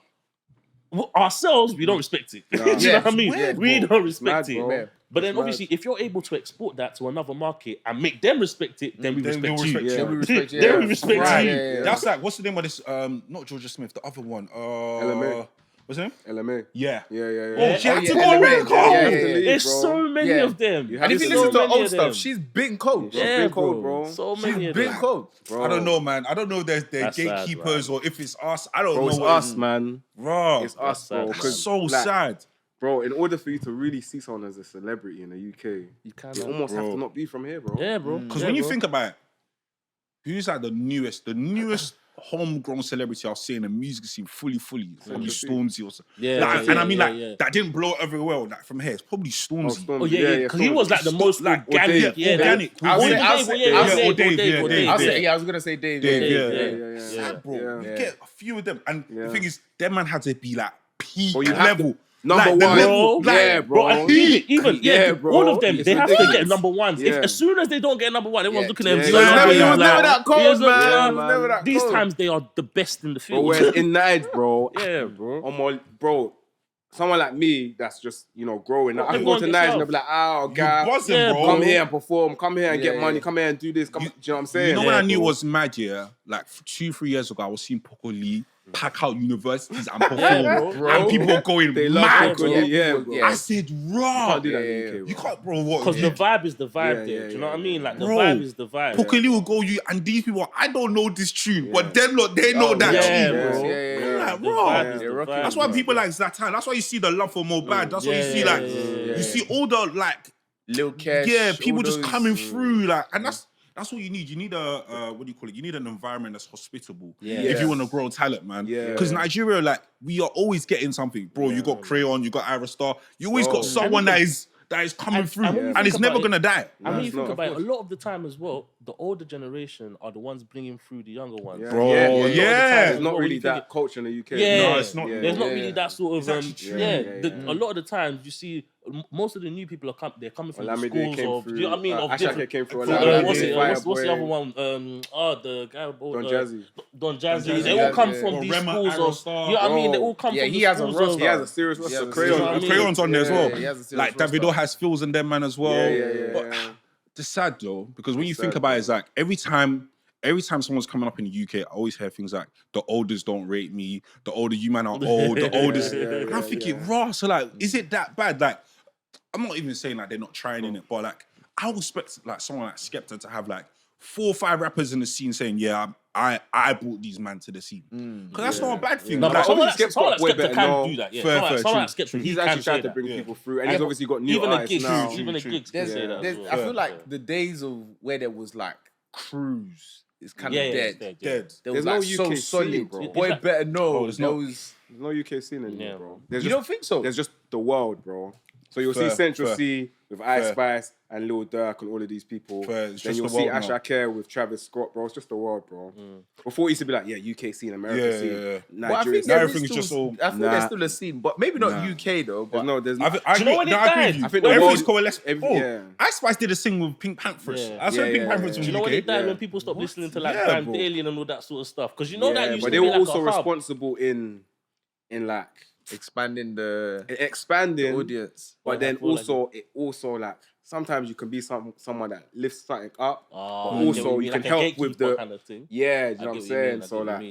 ourselves, we don't respect it. Do you know what I mean? weird, we don't respect mad, it. bro. But then, It's obviously, if you're able to export that to another market and make them respect it, then we Then respect they'll you. respect you. Yeah, we respect you. Then we respect Right. you. Yeah. That's like, what's the name of this? Not Georgia Smith, the other one. LMA. What's his name? LMA. Yeah. Yeah. Oh, she had to yeah, go LMA. Rico. Yeah, You have to yeah. leave, There's bro. so many of them. And if you listen to her old stuff, she's been cold. Yeah, been cold, bro. So She's many of been them. cold. Bro. I don't know, man. I don't know if they're That's sad, gatekeepers or if it's us. I don't Bro, know it's what us, man. Bro, It's us, sad, bro. man. 'Cause, so like, sad. Bro, in order for you to really see someone as a celebrity in the UK, You can you almost have bro. to not be from here, bro. Yeah, bro. Because Yeah, when you bro. think about it, who's like the newest homegrown celebrity I'll say in the music scene fully, probably Stormzy or something. Yeah, Like, yeah, and I mean, yeah, like, yeah. that didn't blow everywhere like from here. It's probably Stormzy. Oh yeah, because he was like the most like, organic. yeah, organic. I'll say- Or Dave. I was gonna say Dave. Dave. Yeah. Sad, bro. Yeah. You get a few of them, and Yeah. the thing is, them man had to be like peak Well, you have level. Number Like, the one. level, like, Yeah, bro. And even Yeah, bro. all of them, It's they have to ridiculous. get number ones. Yeah. If as soon as they don't get number one, everyone's looking at him. yeah, like, yeah. oh, He was like, never that cold, he was man. Yeah, He was never that These cold. times they are the best in the Bro, field. whereas in Nige, bro, Yeah, bro. bro, someone like me that's just, growing up, I can go Everyone to gets Nige and love. they'll be like, oh, You guy, buzzing, Yeah, bro. come here and perform, come here and get Yeah, money, yeah. come here and do this, do you know what I'm saying? You know when I knew bro. it was mad, yeah? Like 2-3 years ago, I was seeing Poco Lee pack out universities and perform, Yeah, bro. and people were going They love mad. Poco Lee, yeah, bro. Yeah. I said, raw. Can't do that in the Yeah, UK, bro. You can't, bro. What? Because the vibe is the vibe Yeah, there. yeah, Do you know what I yeah, mean? Like the Bro, vibe is the vibe. Poco Lee will go you, and these people, I don't know this tune, but them lot, they know that yeah, tune. bro. I'm like, The bro. vibe is the rocking. vibe, That's why bro. people like Zlatan. That's why you see the love for Mobad. That's why you see Yeah, like, yeah. you see all the like, Lil Cash. yeah, people all just those- coming through, like, and that's what you need. You need a what do you call it? You need an environment that's hospitable if you want to grow talent, man. Yeah. Because Nigeria, like, we are always getting something, bro. You got Crayon, you got Ira Star. You always got someone that is coming through, and when you and think it's never about it- gonna die. And when you it's think not, about of it, a lot of the time as well, the older generation are the ones bringing through the younger ones. Yeah. Bro, Yeah, yeah. There's Well, not when really you think that culture in the UK. Yeah, No, it's not. There's not really that sort of actually true. A lot of the times you see most of the new people they're coming from the Olamide schools came of. through. Do you know what I mean? Of Ashake different. came through. What's Fireboy, the other one? The guy Don Jazzy. Don Jazzy. They Jazzy, all come yeah. from Or these Rema, schools Ira of. Star. You know what I mean? They Bro. all come Yeah, from he the has a schools roster. of. He has a serious roster. has a Crayon. serious roster. Crayon's on there as well. Yeah, he has a serious Like Davido roster. has Phils and them man as well. Yeah. But it's sad though, because when you It's think sad, about it, bro. it's like every time someone's coming up in the UK, I always hear things like the oldest don't rate me, the older you man are old, the oldest. And I'm thinking, raw. So like, is it that bad? Like, I'm not even saying like they're not trying in it, but like, I would expect like someone like Skepta to have like 4 or 5 rappers in the scene saying, yeah, I brought these man to the scene. Because that's not a bad thing. No, Like, but someone obviously like someone like Skepta way Skepta better can now. do that. Yeah, Fair, someone fair, like true. Skepta, he He's can actually say tried to that. bring Yeah. people through, and he's obviously got new Even the artists gigs, now. even the gigs can say that. as There's, well. I feel like the days of where there was like cruise is kind of dead. Dead. There There's was no like UK so scene, solid, bro. Boy, that- better know. there's there not. was. There's no UK scene anymore, Yeah. bro. You don't think so? There's just the world, bro. So you'll Fair, see Central fair. C with Ice Fair. Spice and Lil Durk and all of these people. Fair, it's Then just you'll the see world now. Ashake with Travis Scott, bro. It's just the world, bro. Before it used to be like, yeah, UK scene, American Yeah, scene, yeah, yeah. But I Nigeria think scene. there Now is everything's just still, all- I think Nah. there's still a scene, but maybe not Nah. UK though. There's But no, there's I Do you know when agree it with died? you. I think the Everything's world- coalesced. yeah. Ice Spice did a thing with Pink Panthers. Yeah. I said Yeah, Pink yeah, Panthers yeah. was Do in you know when it UK. died Yeah. when people stopped listening to like Yeah, Band bro. Alien and all that sort of stuff? Because you know that used but to they be were like also a hub. responsible in like expanding the expanding audience. But then I feel like also, it also like sometimes you can be someone that lifts something up, Oh, but I get also what you mean, can like a help with gatekeeper the kind of thing. yeah. Do you know I what get I'm what you saying? mean, I So get what like you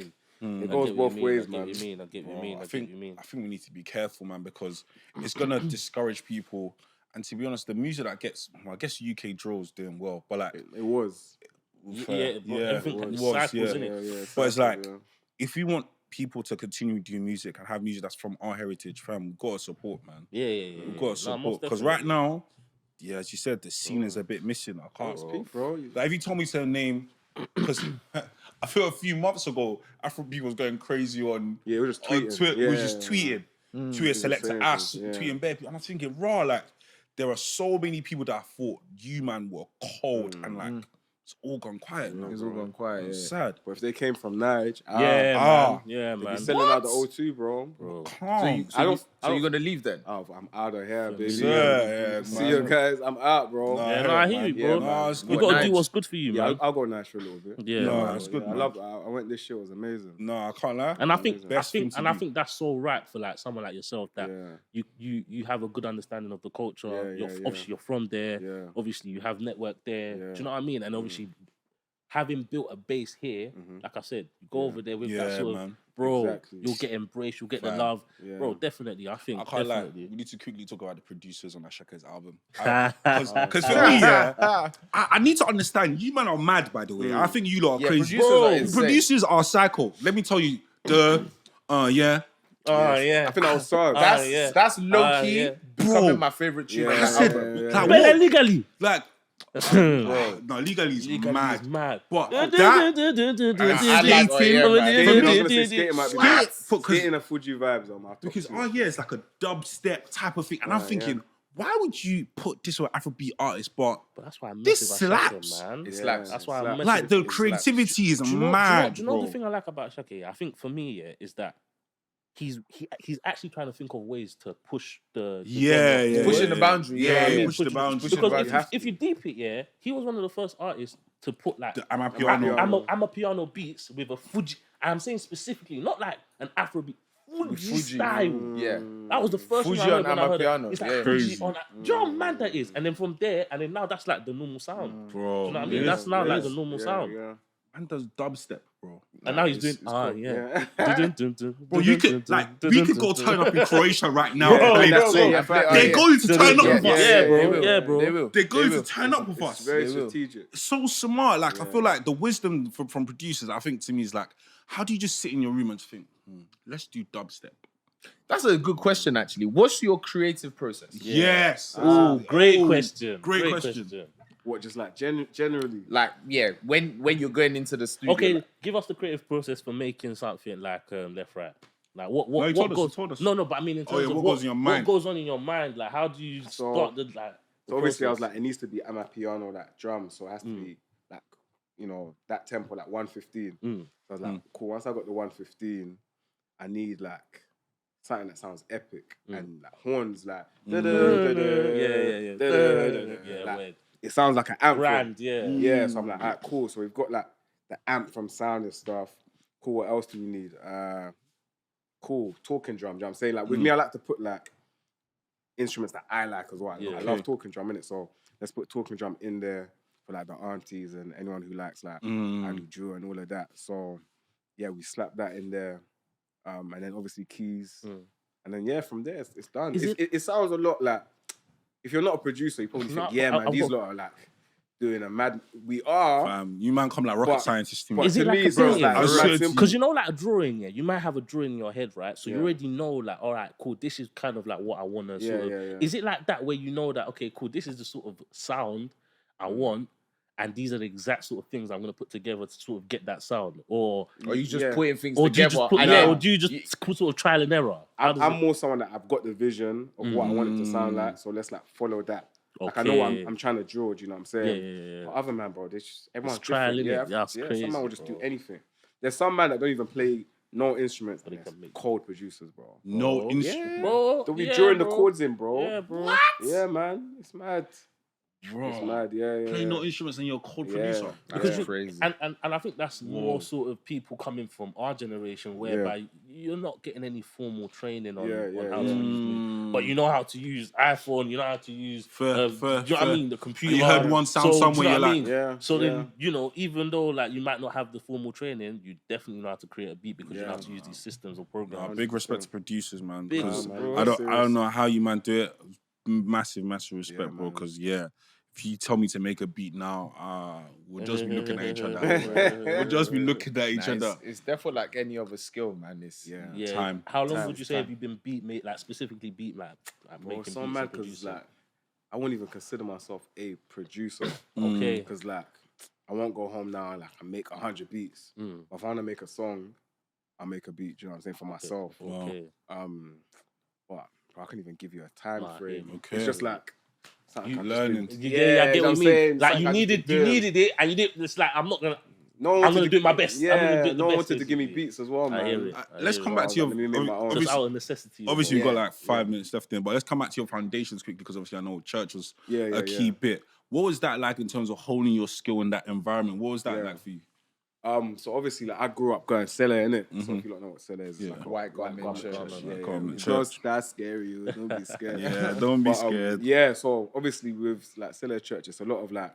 mean. it I goes get what both you mean, ways, I get man. what you mean. I get what you mean. I I get think what you mean. I think we need to be careful, man, because it's gonna discourage people. And to be honest, the music that gets, well, I guess UK drill's doing well, but like, It was. Yeah, but everything kind of cycles, innit? Yeah, But it's like, yeah. if we want people to continue doing music and have music that's from our heritage, fam, we've got to support, man. Yeah. We've got to Nah, support most because definitely. right now, yeah, as you said, the scene is a bit missing. I can't Speak, bro. Like, if you told me to name, because I feel a few months ago, Afrobeats was going crazy on Yeah, it was just on tweeting. Twitter. Yeah, was just tweeting, tweeting selector saying us, things, yeah. tweeting bare people. And I'm thinking, raw, like, there are so many people that I thought you man were cold and like it's all gone quiet now. It's all gone quiet. It's Yeah. sad. But if they came from Nige, Yeah, they'd man. be selling out the O2, bro. Calm. So you're gonna leave then? Oh, I'm out of here, baby. Yeah, See man. you guys. I'm out, bro. Nah, Yeah, no, I hear you, Yeah, bro. man. Nah, it's You good. gotta Nice. do what's good for you, Yeah, man. I'll go Nige for a little bit. Yeah, No, man. it's good, I man. love. I went this shit. It was amazing. No, I can't lie. And I think, Best thing to I do. think that's so right for like someone like yourself that Yeah. you have a good understanding of the culture. Yeah, You're yeah, yeah. obviously you're from there. Yeah. Obviously you have network there. Yeah. Do you know what I mean? And obviously having built a base here, like I said, you go over there with that sort of, bro, Exactly. you'll get embraced, you'll get the Fam. love. Bro, definitely, I think, I can't lie. definitely. We need to quickly talk about the producers on Ashake's album. Because for me, I need to understand. You man are mad, by the way. I think you lot are crazy. producers are insane. Producers are psycho. Let me tell you. Yeah. Oh, yeah. I think that was Sarge. That's low key becoming my favorite tune. on I that said, album. like, Better what? legally. Like, no, legally is mad. Is mad. But that, Skating a Fuji vibes on my top because two. it's like a dubstep type of thing, and I'm thinking, why would you put this with Afrobeat artist? But that's why I this miss slaps. man. It slaps. That's why I miss Like the creativity is mad. Do you know the thing I like about Ashake? I think for me, is that he's actually trying to think of ways to push the pushing the boundary. Push the boundary. Because if you deep it, he was one of the first artists to put like I'm a piano. I'm a piano beats with a Fuji. I'm saying specifically, not like an Afrobeat. Fuji style. That was the first Fuji one I heard when I heard piano. it. It's like Fuji on. Do you know how mad that is? And then from there, and then now that's like the normal sound. Bro, Do you know what I mean? That's now like the normal sound. And does dubstep, bro. And now he's doing Bro, Bro, you could we could go turn up in Croatia right now and play that song. They're going to turn up with us. Yeah, bro. They're going to turn up with us. Very strategic. So smart. Like I feel like the wisdom from producers, I think to me is like, how do you just sit in your room and think, let's do dubstep? That's a good question, actually. What's your creative process? Yes. Oh, great question. Great question. What, just like generally? Like, when you're going into the studio. Okay, give us the creative process for making something like Left Right. Like what No, you what told goes? us. No, but I mean in terms of what goes in your mind? What goes on in your mind? Like how do you start the like? So obviously I was like, it needs to be amapiano, like drum, so it has to be like, that tempo, like 115. So I was like, cool, once I got the 115, I need like something that sounds epic and like horns, like Like, it sounds like an amp. grand, Yeah, so I'm like, alright, cool. So we've got like the amp from sound and stuff. Cool, what else do we need? Cool, talking drum. Do you know what I'm saying? Like with me, I like to put like instruments that I like as well. I love talking drum, innit? So let's put talking drum in there for like the aunties and anyone who likes like Annie Drew and all of that. So yeah, we slap that in there. And then obviously keys. And then from there it's done. It sounds a lot like, if you're not a producer, you probably think, man, these lot are like doing a mad. We are. You man come like rocket scientists to me. Is it like a bro, painting? Because you know, like a drawing, you might have a drawing in your head, right? So you already know, like, all right, cool, this is kind of like what I want to sort of. Is it like that where you know that, okay, cool, this is the sort of sound I want, and these are the exact sort of things I'm going to put together to sort of get that sound? Or you just putting things or together? Or do you just sort of trial and error? I'm more someone that I've got the vision of what I want it to sound like, so let's like follow that. Like I know what I'm trying to draw, do you know what I'm saying? But other man, bro, everyone's trial, different. That's crazy. Some man will just do anything. There's some man that don't even play no instruments, but they're cold producers, bro. No instruments. Bro. They'll be drawing the chords in, bro. Yeah, bro. What? Yeah, man. It's mad. Bro. It's mad, Play no instruments and you're a cold producer. That's crazy. And I think that's more sort of people coming from our generation, whereby you're not getting any formal training on how to use music. But you know how to use iPhone, you know how to use do you know what I mean? The computer. You heard one sound somewhere, you're like, then, even though like you might not have the formal training, you definitely know how to create a beat because you know how to use these systems or programs. Big respect to producers, man. Big, I don't know how you man do it. Massive respect, bro. Because if you tell me to make a beat now, we'll just be looking at each other. We'll just be looking at each other. It's definitely like any other skill, man. It's time. How long would you say have you been specifically beat making so beats mad because like I wouldn't even consider myself a producer. Okay. Because like I won't go home now and like I make 100 beats. But if I want to make a song, I'll make a beat. Do you know what I'm saying, for myself? Okay. But I can't even give you a time frame. Okay. It's just like you learning. I get what you mean. Like you needed it, and you did. It's like I'm not gonna. I'm gonna do my best. Yeah, no one wanted to give me beats as well, man. Let's come back to your just out of necessity. Obviously, we've got like 5 minutes left in, but let's come back to your foundations quickly because obviously I know church was a key bit. What was that like in terms of honing your skill in that environment? What was that like for you? So obviously, like I grew up going Cellar, innit? So if you don't know what Cellar is, it's like a white garment church. Just that's scary. Don't be scared. Don't be scared. So obviously with like Cellar Church, it's a lot of like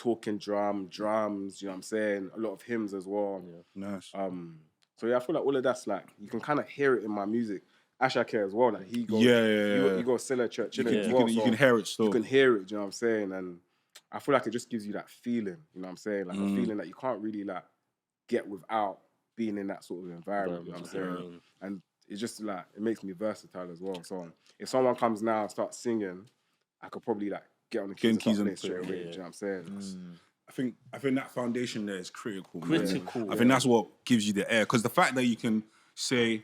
talking drums, you know what I'm saying? A lot of hymns as well. Nice. So yeah, I feel like all of that's like, you can kind of hear it in my music. Ashake as well, like he goes, you go Silla Church, you can hear it still. You can hear it, you know what I'm saying? And I feel like it just gives you that feeling, you know what I'm saying? Like a feeling that you can't really like get without being in that sort of environment, you know what I'm saying? And it's just like, it makes me versatile as well. So if someone comes now and starts singing, I could probably like get on the keys and start playing straight away, do you know what I'm saying? I think that foundation there is critical. Critical. Man. I think that's what gives you the air. Because the fact that you can say,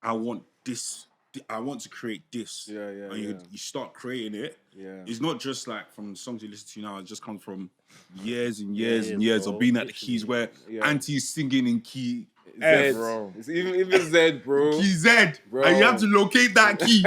I want this, I want to create this. And you start creating it. It's not just like from songs you listen to now, it just comes from years and years and years of being at the keys where Auntie's singing in key F. Bro. It's even Z, bro. Key Z. Bro. And you have to locate that key.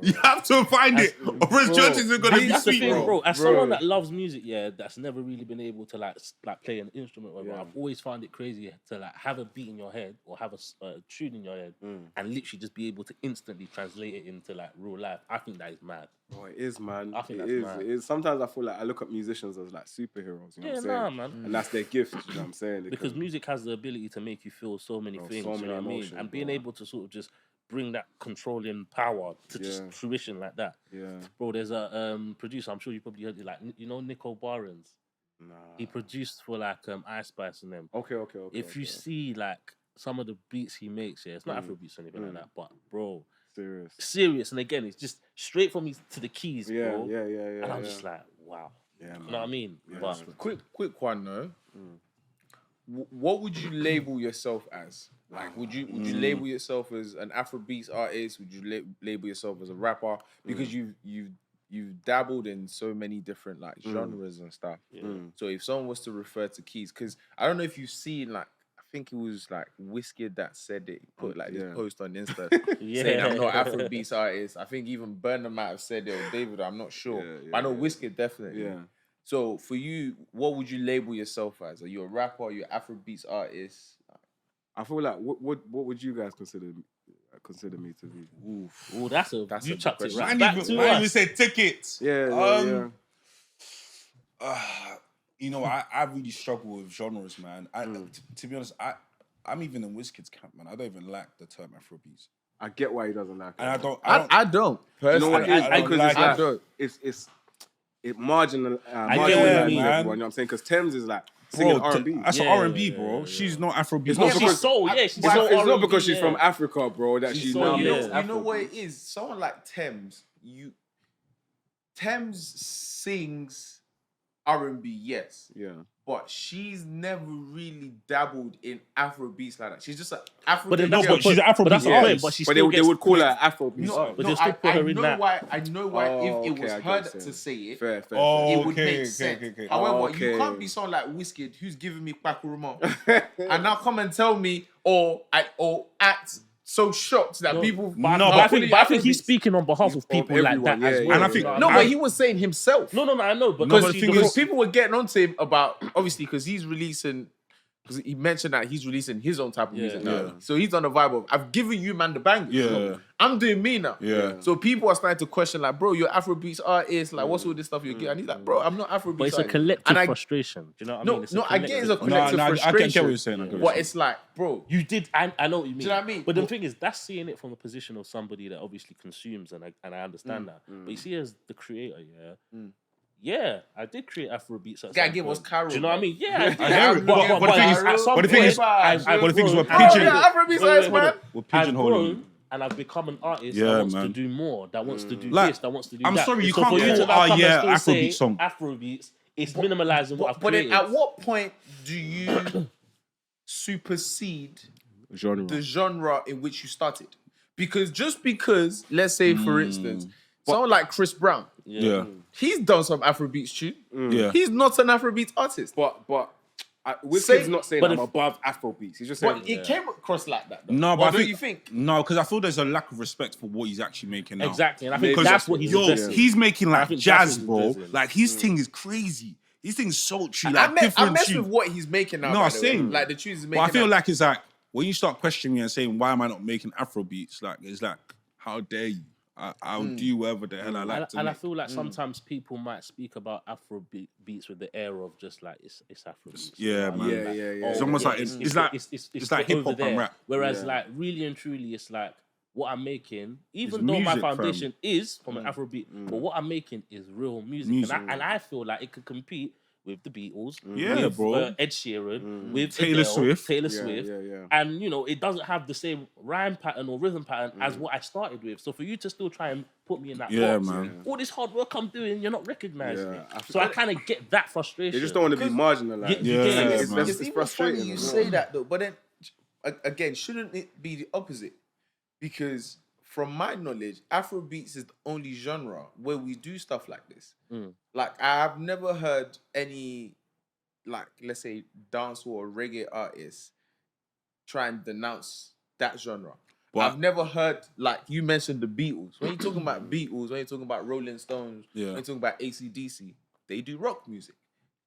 You have to find it, or else church isn't gonna be That's the sweet, thing, bro. As Bro. someone that loves music, that's never really been able to like play an instrument. I've always found it crazy to like have a beat in your head or have a tune in your head and literally just be able to instantly translate it into like real life. I think that is mad. Oh, it is, man. I think it that's is. mad. It is. Sometimes I feel like I look at musicians as like superheroes. You know what I'm saying? Nah, man. And that's their gift. You know what I'm saying? Because music has the ability to make you feel so many things. so You many know what I mean? emotions, And being bro. able to sort of just bring that controlling power to just fruition like that. Bro, there's a producer, I'm sure you probably heard it, like, you know Nico Barnes? Nah. He produced for like Ice Spice and them. Okay. If you see like some of the beats he makes, it's not Afrobeats or anything like that, but bro, serious. And again, it's just straight from me to the keys, bro. Yeah. And I'm just like, wow. Yeah, man. You know what I mean? Yeah, But Quick one though. What would you label yourself as? Like, would you label yourself as an Afrobeats artist? Would you label yourself as a rapper? Because you've dabbled in so many different like genres and stuff. So if someone was to refer to Keys, because I don't know if you've seen like, I think it was like Wizkid that said it, put like this post on Insta saying I'm not Afrobeats artist. I think even Burner might have said it, or David, I'm not sure. But I know Wizkid definitely. So for you, what would you label yourself as? Are you a rapper? Are you an Afrobeats artist? I feel like what would you guys consider me to be? oh, that's you a chucked it question. right back to I us. even said tickets. Yeah. You know, I really struggle with genres, man. To be honest, I'm even in Wizkid's camp, man. I don't even like the term Afrobeats. I get why he doesn't like it. And I don't. I don't. You know what it is? I don't Because like it's it. like it marginalizes get what you mean, everyone. You man. know what I'm saying? Because Thames is like singing R&B. That's R&B, bro. She's not Afrobeat. It's not She's because- soul, she's It's soul not R&B, because she's from Africa, bro, that She's she so- now you makes know- You know what it Afrobeats. is? Someone like Thames, Thames sings R&B, yes. Yeah. But she's never really dabbled in Afrobeats like that. She's just an Afrobeats. But then No, but she's an Afrobeat that's the artist. point, but she But still they gets would call her Afrobeats. No, But they still put her in know that. why. I know why. Oh, If it okay, was I get her what you're to say it, Fair. it would Okay, make sense. okay. However, Okay. you can't be someone like Wizkid who's giving me Kwakuruma and now come and tell me or act so shocked that people. But No, I think he's Afrobeats. speaking on behalf of people like everyone, that as yeah, well. And I you think- know what No, I but mean? he was saying himself. No, I know, but No, but because the thing Because is- people were getting on to him about, obviously, because he's releasing, because he mentioned that he's releasing his own type of music now. yeah. So he's on the vibe of, I've given you, man, the bangers. Yeah. So I'm doing me now. Yeah. So people are starting to question, like, bro, you're Afrobeats artist. Like, what's all this stuff you're getting? And he's like, bro, I'm not Afrobeats But it's a artist. collective And I- frustration. Do you know what I No, mean? It's no, I get it's a No, collective no, I frustration. get what you're saying. I get what you're But saying. it's like, bro, You did, I know what you mean. you know what I mean? But the thing is, that's seeing it from the position of somebody that obviously consumes, and I understand that. But you see, as the creator, yeah, I did create Afrobeats. At Guy some gave us point. Carol, Do you know what I bro. mean? Yeah, I hear it. But the thing is- at some but the thing is- point, I've but the thing is, we're grown. pigeon- yeah, Afrobeats Wait, artist, hold man. on. We're I've pigeonholing. grown and I've become an artist Yeah, that wants to man. do more, that wants to do Like, this, that wants to do I'm that. sorry, you So can't for you to call now come and still Afrobeat say song. Afrobeats, it's minimalizing what I've But then created. at what point do you supersede Genre. the genre in which you started? Because just because, let's say for instance, someone like Chris Brown, Yeah. he's done some Afrobeats tune. Yeah. He's not an Afrobeats artist. But Wizkid's Say- not saying but I'm if- above Afrobeats. He's just saying But it came across like that. Though. No, Or but I don't think, you think? no, because I feel there's a lack of respect for what he's actually making now. Exactly, and I think Because that's what he's yo, investing. he's making I like think jazz, that's what bro. he's investing. Like his thing is crazy. His thing's sultry, I like mess different with tune. what he's making now. No, by the way. same. Like the tunes he's But making. I feel now. like it's like when you start questioning me and saying, "Why am I not making Afrobeats?" Like it's like, how dare you? I'll do whatever the hell I like to and I make. feel like sometimes people might speak about Afrobeats with the air of just like it's Afrobeats. Yeah, man. Yeah, yeah, yeah. It's almost like it's like hip over hop and there. rap. Whereas like really and truly, it's like what I'm making, even though music, my fam. foundation is from an Afrobeat, but what I'm making is real music. And I feel like it could compete with the Beatles, Yeah, with bro. Ed Sheeran, with Taylor Adele, Swift. Yeah. and you know it doesn't have the same rhyme pattern or rhythm pattern as what I started with. So for you to still try and put me in that box, man. all this hard work I'm doing, you're not recognizing Yeah. it. So I kind of get that frustration. They just don't want to be marginalized. Yeah, it's, man. It's even frustrating. funny you as well. say that though, but then again, shouldn't it be the opposite? Because from my knowledge, Afrobeats is the only genre where we do stuff like this. Like I've never heard any, like let's say dancehall or reggae artists try and denounce that genre. But I've never heard, like you mentioned, the Beatles. When you're talking about Beatles, when you're talking about Rolling Stones, when you're talking about AC/DC, they do rock music.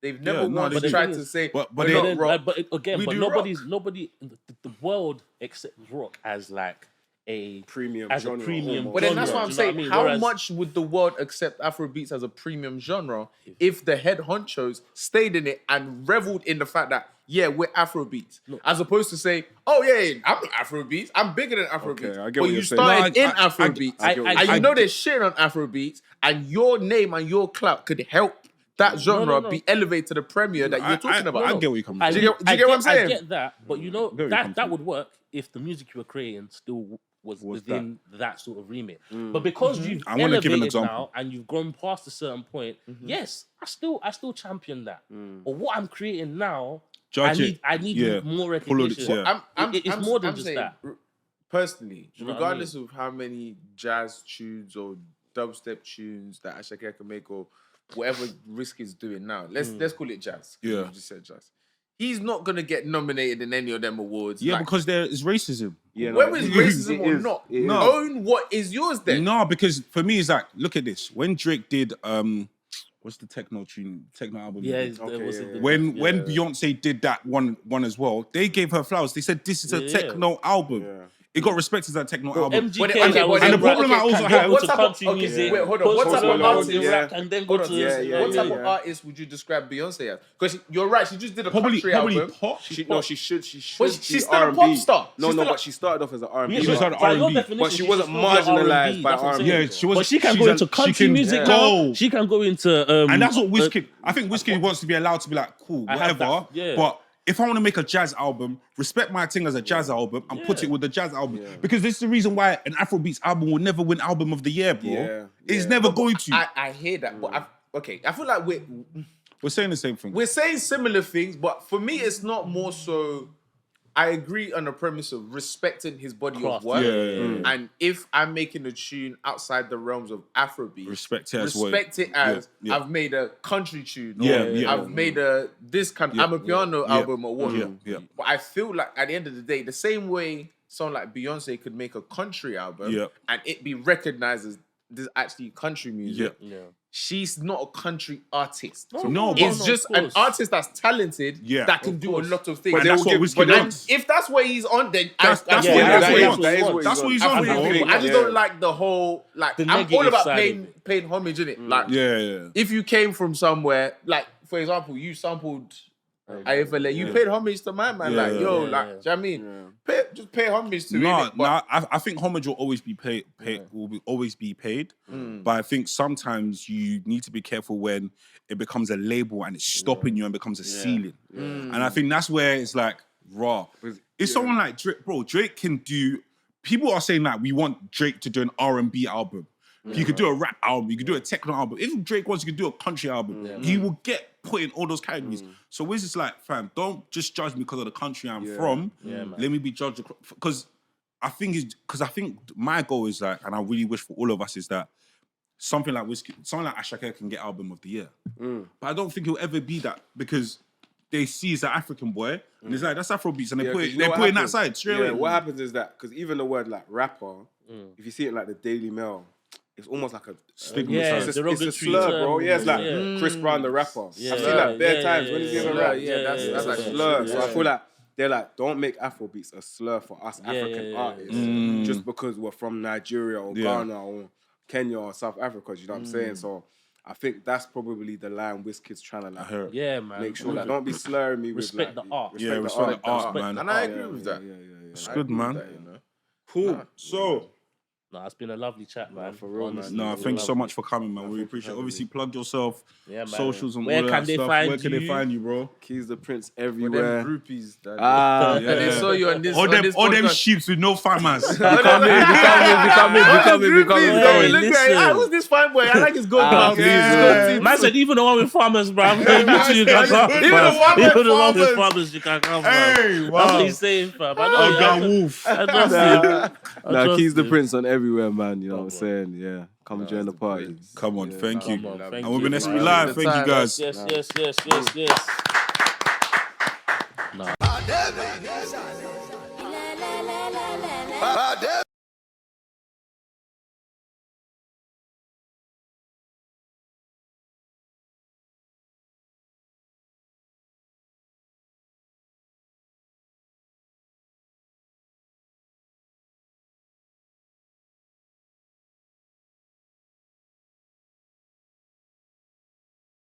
They've never once tried to say, but we're not rock. But again, We but do nobody in the world accepts rock as like a Premium as genre a premium. almost. But then that's genre, what I'm do you know saying. I mean? How Whereas- much would the world accept Afrobeats as a premium genre if the head honchos stayed in it and reveled in the fact that, yeah, we're Afrobeats, as opposed to say, oh yeah, I'm Afrobeats, I'm bigger than Afrobeats. Okay, I get but what you you're saying. started No, in Afrobeats, I get what and you're you saying. know there's shit on Afrobeats, and your name and your clout could help that genre no. be elevated to the premiere that you're talking about. I get what you're coming from. Do you get what I'm saying? I get that, but you know where you come that from. would work if the music you were creating still was within that sort of remit. Mm. But because you've I wanna give an elevated example. now and you've gone past a certain point, Mm-hmm. yes, I still champion that. Mm. But what I'm creating now, Judge it. I need Yeah. more Follow this, recognition. yeah. It's more than just saying, that. Personally, you know what I regardless of how many jazz tunes or dubstep tunes that Ashake can make or whatever Risk is doing now, let's call it jazz. 'Cause Yeah. you just said jazz. He's not gonna get nominated in any of them awards. Yeah, like, because there is racism. Yeah, whether it's racism it or is, not, it is. No. own what is yours then. No, because for me it's like, look at this. When Drake did what's the techno album? Yeah, he did? yeah. When Beyonce did that one as well, they gave her flowers. They said this is a techno album. Yeah. It got respected as a techno album. MGK, But- that was and the problem I also go have- to What type of- country okay, music, wait, hold on. What post type of Malone artist- to yeah. rap, and then go Hold to on. Yeah. What type of artist would you describe Beyonce as? Because you're right, she just did a Probably country album. pop. She should. But be she's still a R&B. pop star. No, She's still but she started off as an R&B. Yeah, She started by your R&B, definition, but she should wasn't still be marginalised R&B, by that's what I'm R&B. saying. Yeah, she was. But she can she's go a- into she country can music go. now. She can go into And that's what Wizkid. I think Wizkid wants to be allowed to be like, cool, I have whatever. that, yeah. But if I want to make a jazz album, respect my thing as a jazz album and put it with the jazz album. Because this is the reason why an Afrobeats album will never win album of the year, bro. Yeah, It's yeah. never going to. I hear that, but I feel like We're saying the same thing. we're saying similar things, but for me, it's not more so. I agree on the premise of respecting his body Craft, of work, yeah. and if I'm making a tune outside the realms of Afrobeat, Respect it as well. respect it as Yeah. I've made a country tune, or Yeah. I've made a this kind Yeah. I'm a piano album or what. Yeah. But I feel like at the end of the day, the same way someone like Beyonce could make a country album Yeah. and it be recognized as this actually country music. Yeah. She's not a country artist. No, It's but just an artist that's talented Yeah, that can of do a course. lot of things. And that's what Wizkid and wants. if that's where he's on, then That's I what fully that's agree. what he That is wants. what That's what he's I on, fully bro. agree. I just Yeah. don't like the whole The I'm all negative about side paying of it. paying homage in it. Like Yeah. if you came from somewhere, like for example, you sampled AFLA, you paid homage to my man. Yeah, Like yeah, yo, yeah, like do you know what I mean? Just pay homage to No, it. But I think homage will always be paid. Always be paid. But I think sometimes you need to be careful when it becomes a label and it's stopping you and becomes a ceiling. And I think that's where it's like raw. If someone like Drake, bro, Drake can do. People are saying that we want Drake to do an R&B album. He could do a rap album. He could do a techno album. If Drake wants, he could do a country album. He will get put in all those categories. So Wiz is like, fam, don't just judge me because of the country I'm from. man. Let me be judged because I think my goal is like, and I really wish for all of us is that something like Ashake can get album of the year. But I don't think he'll ever be that because they see he's an African boy and it's like that's Afrobeats and they put it that side straight away. What happens is that because even the word like rapper, if you see it like the Daily Mail, it's almost like a Stigma. Yeah, it's a derogatory slur, bro. term, Yeah, it's like yeah. Chris Brown the rapper. Yeah. I've seen that bare Yeah, times yeah, when he's yeah, giving yeah, rap. yeah, that's It's a actually slur. true, So yeah. I feel like they're like, don't make Afrobeats a slur for us African artists just because we're from Nigeria or Ghana or Kenya or South Africa. Do you know what I'm saying? So I think that's probably the line Wizkid's trying to like Yeah, man. make sure like don't be slurring me Respect with like the art. Respect the art, man. And I agree with that. It's I good, agree with man. that, you know. Cool. So, Nah, it's been a lovely chat, man. for real, Honestly, man. no, it's been thanks so lovely. much for coming, man. We appreciate it. Obviously, plug yourself, Yeah, man. socials and Where all can that they stuff. find Where can they you? find you, bro? KeysThePrince For them everywhere. groupies. That Ah, yeah, they saw you on this. All on them this all podcast. sheeps with no farmers. Become it. Hey, Look listen. at ah, who's this fine boy? I like his goat mouth. yeah. Man said even the one with farmers, bro. You can come. Even the one with farmers, you can come, bro. Hey, That's wow. what he's saying, fam. I know. Oh, God, Wolf. I trust him. Nah, trust him. KeysThePrince on everywhere, man. You know what I'm saying? Yeah. Come join the party. Come on, thank you. Come on, thank And you, we've been SB man. Live. Thank you, guys. Yes. Nah.